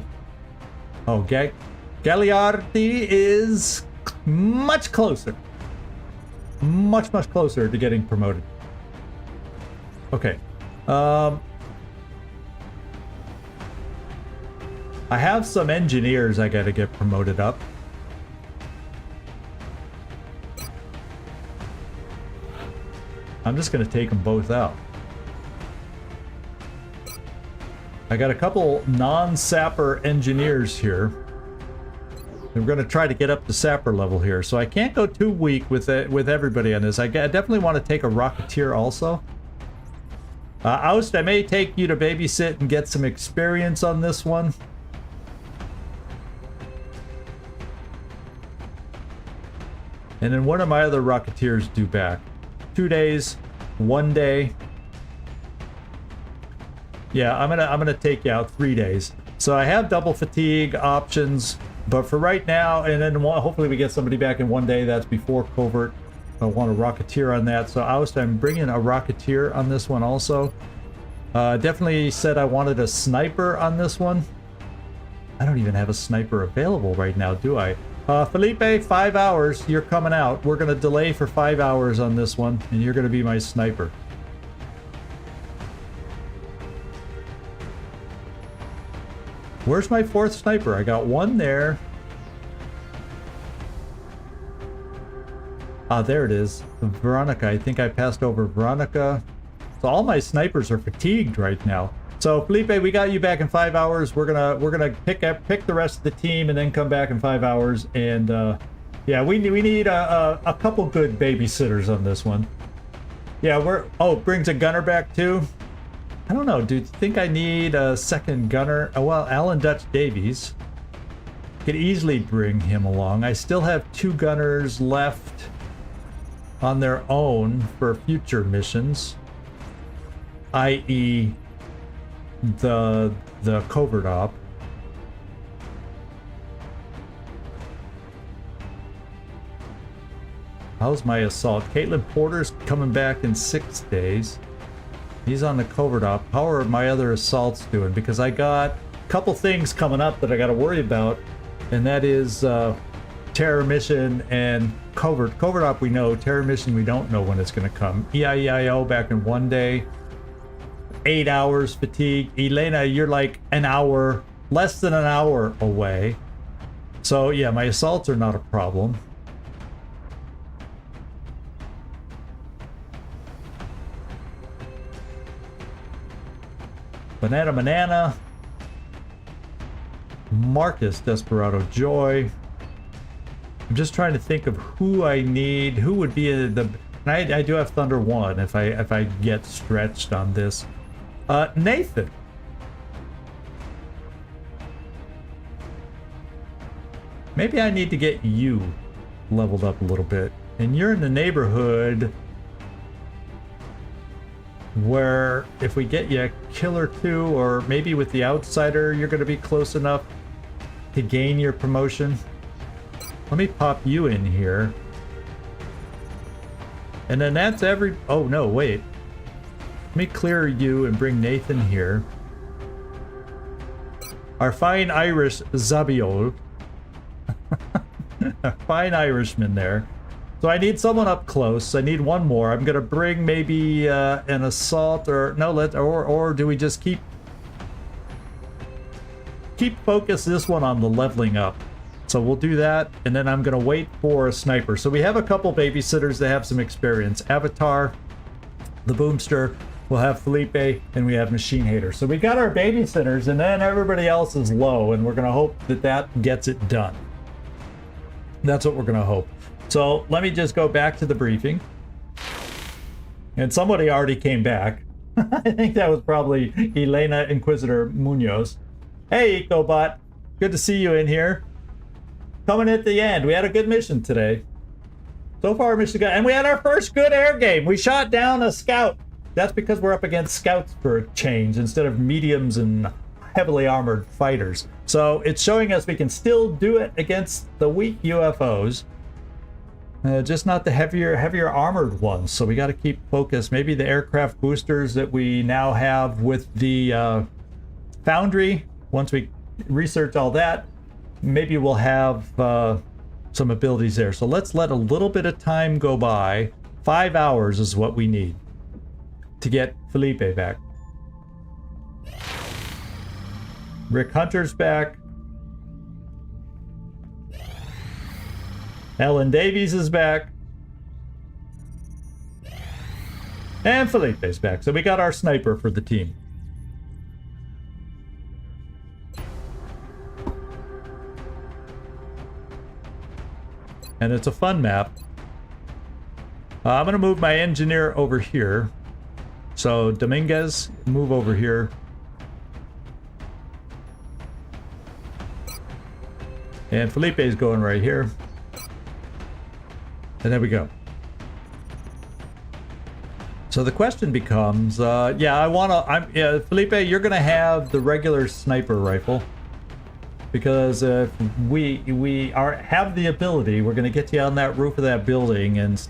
Oh, Gagliardi is much closer, much closer to getting promoted. Okay. I have some engineers I gotta get promoted up. I'm just gonna take them both out. I got a couple non-sapper engineers here. We're gonna try to get up to sapper level here, so I can't go too weak with it, with everybody on this. I definitely want to take a rocketeer also. Oust, I may take you to babysit and get some experience on this one. And then one of my other rocketeers due back. 2 days, 1 day. Yeah, I'm gonna take you out 3 days. So I have double fatigue options, but for right now, and then hopefully we get somebody back in 1 day. That's before covert. I want a rocketeer on that. So Oust, I'm bringing a rocketeer on this one also. Definitely said I wanted a sniper on this one. I don't even have a sniper available right now, do I? Felipe, 5 hours. You're coming out. We're gonna delay for 5 hours on this one, and you're gonna be my sniper. Where's my 4th sniper? I got one there. Ah, there it is. Veronica. I think I passed over Veronica. So all my snipers are fatigued right now. So Felipe, we got you back in 5 hours. We're gonna pick the rest of the team and then come back in 5 hours. And yeah, we need a couple good babysitters on this one. Yeah, brings a gunner back too. I don't know. Do you think I need a second gunner? Oh, well, Alan Dutch Davies. Could easily bring him along. I still have 2 gunners left on their own for future missions, i.e. the covert op. How's my assault? Caitlin Porter's coming back in 6 days. He's on the covert op. How are my other assaults doing? Because I got a couple things coming up that I got to worry about, and that is terror mission and covert. Covert op we know. Terror mission we don't know when it's going to come. EIEIO back in 1 day. 8 hours fatigue. Elena, you're like an hour, less than an hour away. So yeah, my assaults are not a problem. Banana. Marcus Desperado Joy. I'm just trying to think of who I need. Who would be the... I do have Thunder 1 if I get stretched on this. Nathan. Maybe I need to get you leveled up a little bit. And you're in the neighborhood where if we get you a kill or 2, or maybe with the outsider, you're going to be close enough to gain your promotion. Let me pop you in here. And then that's every... Oh, no, wait. Let me clear you and bring Nathan here. Our fine Irish Zabiol. A fine Irishman there. So I need someone up close. I need one more. I'm gonna bring maybe an assault, or no, or do we just keep focus this one on the leveling up? So we'll do that, and then I'm gonna wait for a sniper. So we have a couple babysitters that have some experience. Avatar, the Boomster, we'll have Felipe, and we have Machine Hater. So we got our babysitters, and then everybody else is low, and we're gonna hope that that gets it done. That's what we're gonna hope. So let me just go back to the briefing. And somebody already came back. I think that was probably Elena Inquisitor Munoz. Hey, EcoBot. Good to see you in here. Coming at the end. We had a good mission today. So far, mission good. And we had our first good air game. We shot down a scout. That's because we're up against scouts for a change instead of mediums and heavily armored fighters. So it's showing us we can still do it against the weak UFOs. Just not the heavier armored ones. So we got to keep focused. Maybe the aircraft boosters that we now have with the Foundry. Once we research all that, maybe we'll have some abilities there. So let's let a little bit of time go by. 5 hours is what we need to get Felipe back. Rick Hunter's back. Ellen Davies is back. And Felipe's back. So we got our sniper for the team. And it's a fun map. I'm going to move my engineer over here. So Dominguez, move over here. And Felipe's going right here. And there we go. So the question becomes, Felipe, you're gonna have the regular sniper rifle. Because if we have the ability, we're gonna get you on that roof of that building and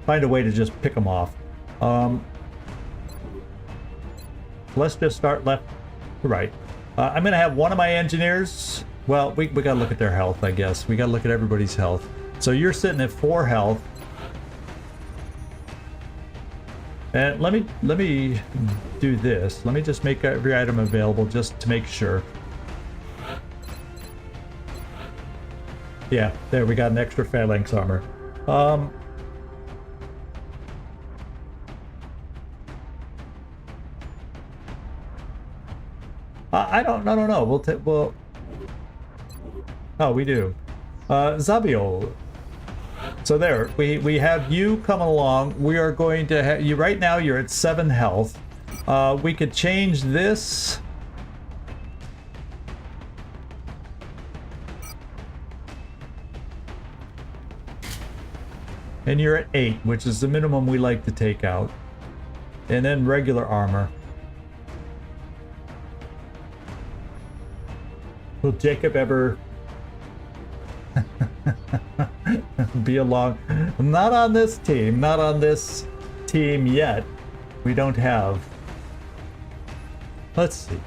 find a way to just pick them off. Let's just start left to right. I'm gonna have one of my engineers. Well, we gotta look at their health, I guess. We gotta look at everybody's health. So you're sitting at 4 health. And let me do this. Let me just make every item available just to make sure. Yeah, there we got an extra phalanx armor. I don't know. We'll oh, we do. Zabio. So there, we have you coming along. We are going to have you right now. You're at 7 health. We could change this. And you're at 8, which is the minimum we like to take out. And then regular armor. Will Jacob ever be along? Not on this team. Not on this team yet. We don't have. Let's see.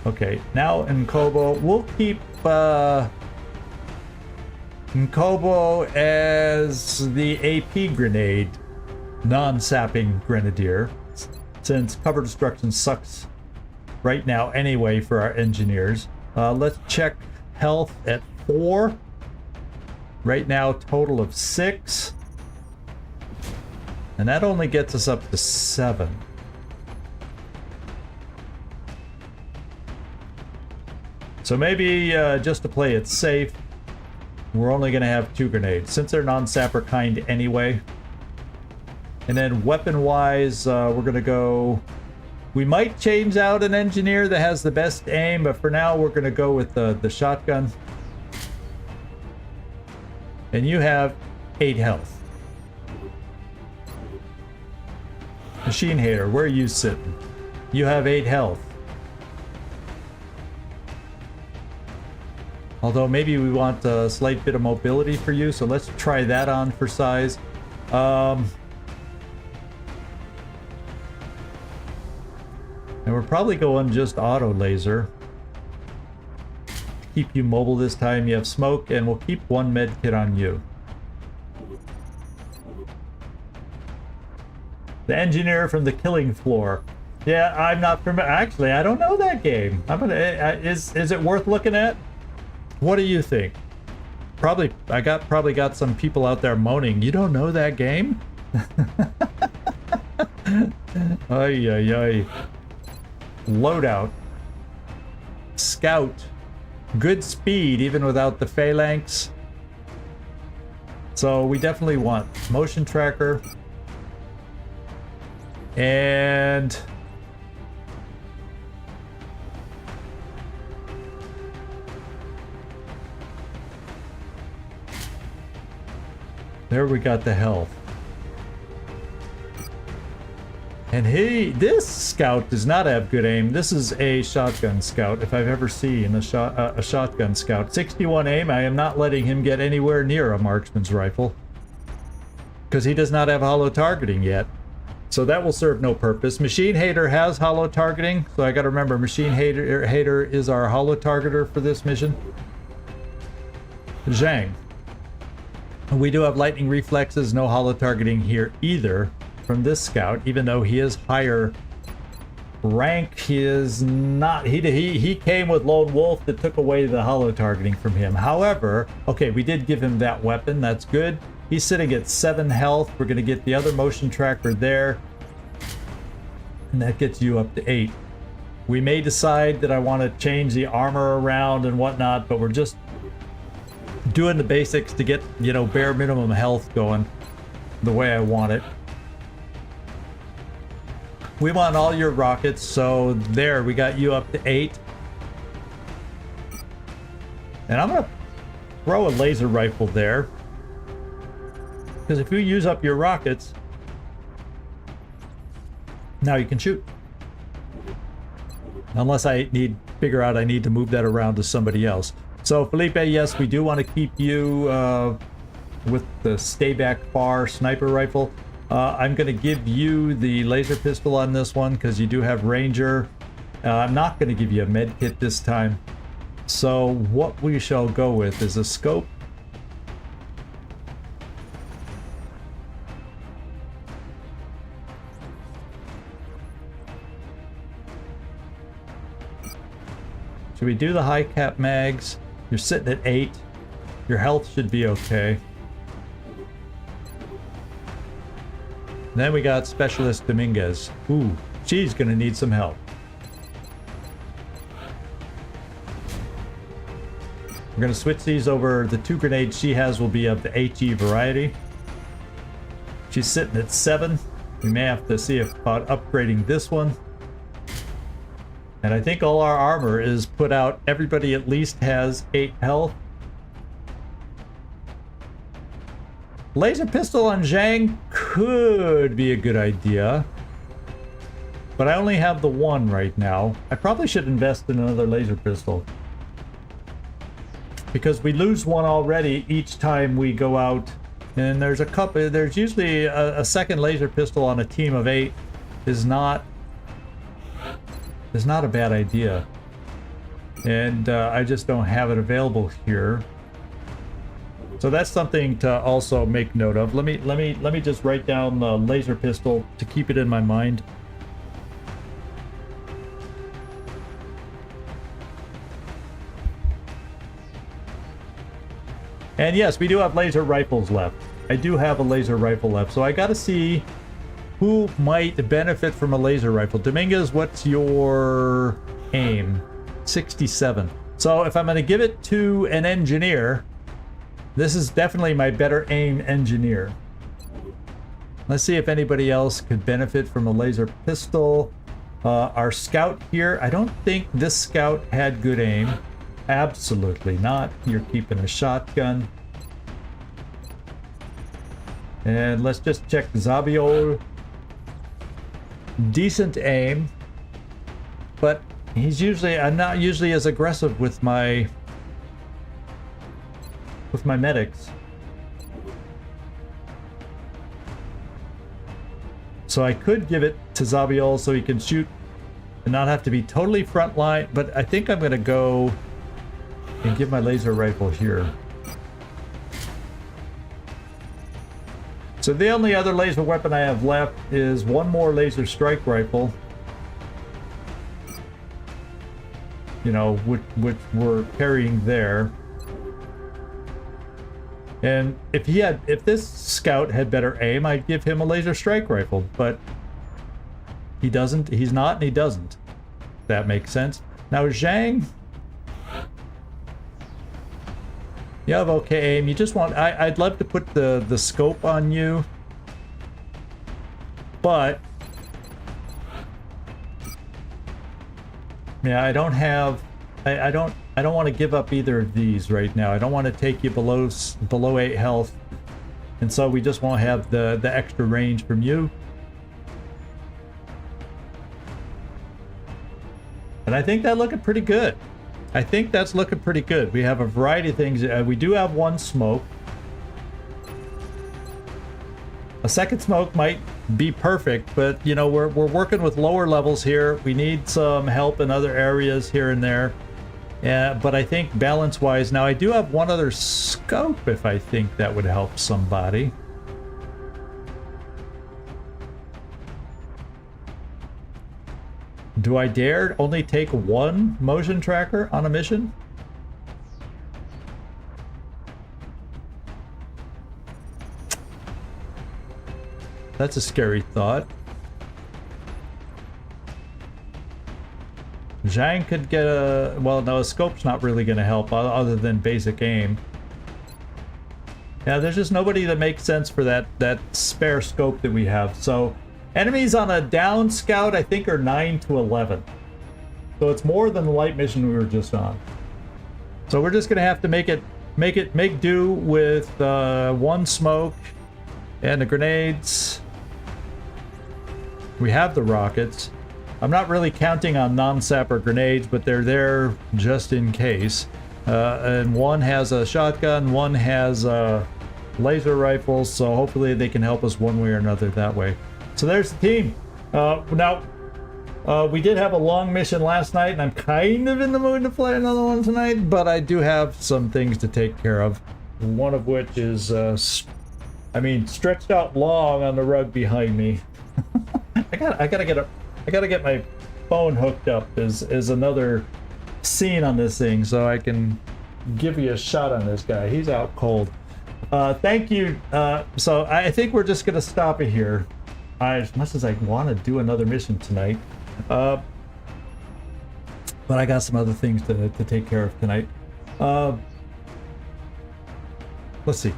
Okay, now in Kobo, we'll keep Kobo as the AP grenade, non-sapping grenadier, since cover destruction sucks right now anyway for our engineers. Let's check health at 4. Right now, total of 6. And that only gets us up to 7. So maybe just to play it safe, we're only going to have 2 grenades, since they're non-sapper kind anyway. And then weapon-wise, we're going to go... We might change out an engineer that has the best aim, but for now we're going to go with the shotgun. And you have 8 health. Machine Hater, where are you sitting? You have 8 health. Although maybe we want a slight bit of mobility for you, so let's try that on for size. And we're probably going just auto laser. Keep you mobile this time. You have smoke, and we'll keep 1 med kit on you. The engineer from the killing floor. Yeah, I'm not familiar. Actually, I don't know that game. I'm gonna. Is it worth looking at? What do you think? Probably got some people out there moaning. You don't know that game? Ay ay ay. Loadout. Scout. Good speed even without the phalanx. So we definitely want motion tracker. And there we got the health. And this scout does not have good aim. This is a shotgun scout, if I've ever seen a shotgun scout. 61 aim, I am not letting him get anywhere near a marksman's rifle. Because he does not have hollow targeting yet. So that will serve no purpose. Machine Hater has hollow targeting, so I gotta remember Machine Hater is our hollow targeter for this mission. Zhang. We do have lightning reflexes, no hollow targeting here either from this scout, even though he is higher rank is not... He came with Lone Wolf that took away the holo targeting from him. However, okay, we did give him that weapon. That's good. He's sitting at 7 health. We're going to get the other motion tracker there. And that gets you up to 8. We may decide that I want to change the armor around and whatnot, but we're just doing the basics to get, you know, bare minimum health going the way I want it. We want all your rockets, so there, we got you up to 8. And I'm gonna throw a laser rifle there, because if you use up your rockets, now you can shoot. Unless I figure out I need to move that around to somebody else. So Felipe, yes, we do want to keep you with the stay back far sniper rifle. I'm going to give you the laser pistol on this one because you do have Ranger. I'm not going to give you a med kit this time. So what we shall go with is a scope. Should we do the high cap mags? You're sitting at 8. Your health should be okay. Then we got Specialist Dominguez. Ooh, she's gonna need some help. We're gonna switch these over. The 2 grenades she has will be of the HE variety. She's sitting at 7. We may have to see about upgrading this one. And I think all our armor is put out. Everybody at least has 8 health. Laser pistol on Zhang could be a good idea. But I only have the 1 right now. I probably should invest in another laser pistol. Because we lose 1 already each time we go out. And there's a couple, there's usually a second laser pistol on a team of 8 is not a bad idea. And I just don't have it available here. So that's something to also make note of. Let me just write down the laser pistol to keep it in my mind. And yes, we do have laser rifles left. I do have a laser rifle left, so I gotta see who might benefit from a laser rifle. Dominguez, what's your aim? 67. So if I'm gonna give it to an engineer, this is definitely my better aim engineer. Let's see if anybody else could benefit from a laser pistol. Our scout here, I don't think this scout had good aim. Absolutely not. You're keeping a shotgun. And let's just check Zabiol. Decent aim. But he's usually, I'm not usually as aggressive with my medics. So I could give it to Zabiol so he can shoot and not have to be totally front line, but I think I'm gonna go and give my laser rifle here. So the only other laser weapon I have left is 1 more laser strike rifle. You know, which we're carrying there. And if this scout had better aim, I'd give him a laser strike rifle, but he doesn't, he's not, and he doesn't. That makes sense. Now Zhang, you have okay aim. You just want, I'd love to put the scope on you, but yeah, I don't have, I don't want to give up either of these right now. I don't want to take you below 8 health, and so we just won't have the extra range from you. And I think that's looking pretty good. I think that's looking pretty good. We have a variety of things. We do have 1 smoke. A second smoke might be perfect, but you know, we're working with lower levels here. We need some help in other areas here and there. But I think balance-wise, now I do have 1 other scope if I think that would help somebody. Do I dare only take one motion tracker on a mission? That's a scary thought. Zhang could get a... Well, no, a scope's not really going to help other than basic aim. Yeah, there's just nobody that makes sense for that spare scope that we have. So, enemies on a down scout, I think, are 9 to 11. So it's more than the light mission we were just on. So we're just going to have to make do with one smoke and the grenades. We have the rockets. I'm not really counting on non-sapper grenades, but they're there just in case. And one has a shotgun, one has laser rifles, so hopefully they can help us one way or another that way. So there's the team. Now, we did have a long mission last night, and I'm kind of in the mood to play another one tonight, but I do have some things to take care of. One of which is, stretched out long on the rug behind me. I gotta get my phone hooked up is another scene on this thing, so I can give you a shot on this guy. He's out cold. Thank you. So I think we're just gonna stop it here. As much as I want to do another mission tonight, but I got some other things to take care of tonight. Let's see.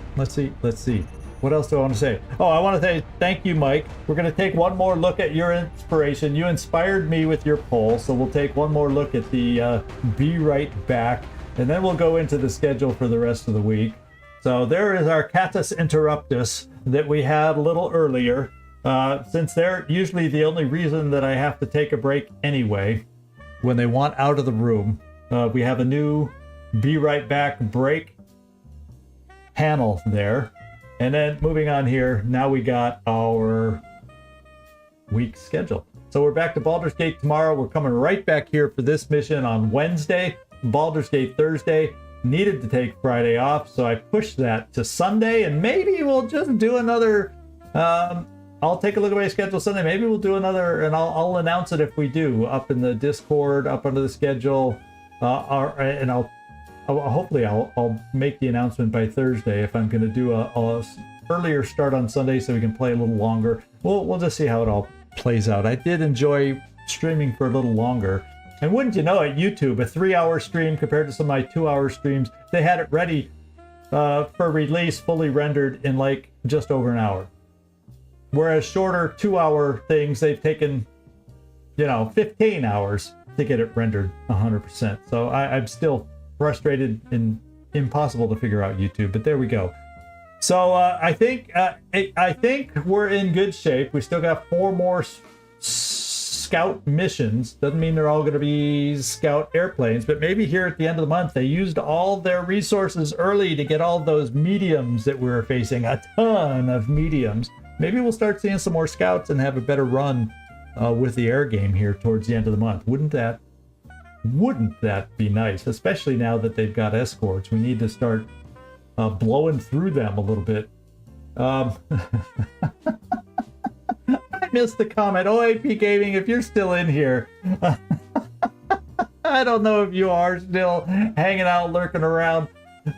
What else do I want to say? Oh, I want to say thank you, Mike. We're going to take one more look at your inspiration. You inspired me with your poll, so we'll take one more look at the Be Right Back, and then we'll go into the schedule for the rest of the week. So there is our Catus Interruptus that we had a little earlier. Since they're usually the only reason that I have to take a break anyway, when they want out of the room, we have a new Be Right Back break panel there. And then moving on here, now we got our week schedule. So we're back to Baldur's Gate tomorrow. We're coming right back here for this mission on Wednesday. Baldur's Gate Thursday. Needed to take Friday off, so I pushed that to Sunday, and maybe we'll just do another... I'll take a look at my schedule Sunday. Maybe we'll do another, and I'll announce it if we do, up in the Discord, up under the schedule, and hopefully I'll make the announcement by Thursday if I'm going to do a earlier start on Sunday so we can play a little longer. We'll just see how it all plays out. I did enjoy streaming for a little longer. And wouldn't you know it, YouTube, a 3-hour stream compared to some of my 2-hour streams, they had it ready for release, fully rendered in like just over an hour. Whereas shorter 2-hour things, they've taken, 15 hours to get it rendered 100%. So I'm still frustrated and impossible to figure out YouTube, but there we go. So I think we're in good shape. We still got 4 more scout missions. Doesn't mean they're all going to be scout airplanes, but maybe here at the end of the month they used all their resources early to get all those mediums that we were facing, a ton of mediums. Maybe we'll start seeing some more scouts and have a better run with the air game here towards the end of the month. Wouldn't that be nice? Especially now that they've got escorts. We need to start blowing through them a little bit. I missed the comment. OAP Gaming, if you're still in here. I don't know if you are still hanging out, lurking around.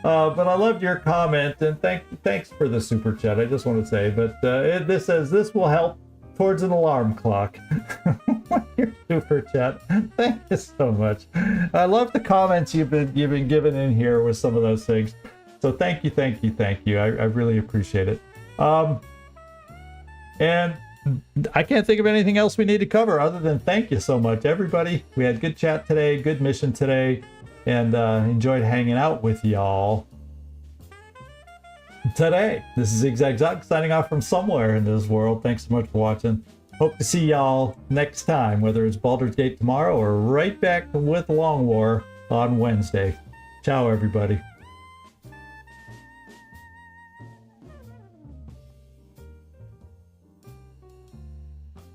But I loved your comment, and thanks for the super chat. I just want to say, but this says this will help towards an alarm clock. Your super chat. Thank you so much. I love the comments you've been given in here with some of those things. So thank you. I really appreciate it. And I can't think of anything else we need to cover other than thank you so much, everybody. We had good chat today, good mission today, and enjoyed hanging out with y'all today. This is Zigzag signing off from somewhere in this world. Thanks so much for watching. Hope to see y'all next time, whether it's Baldur's Gate tomorrow or right back with Long War on Wednesday. Ciao, everybody.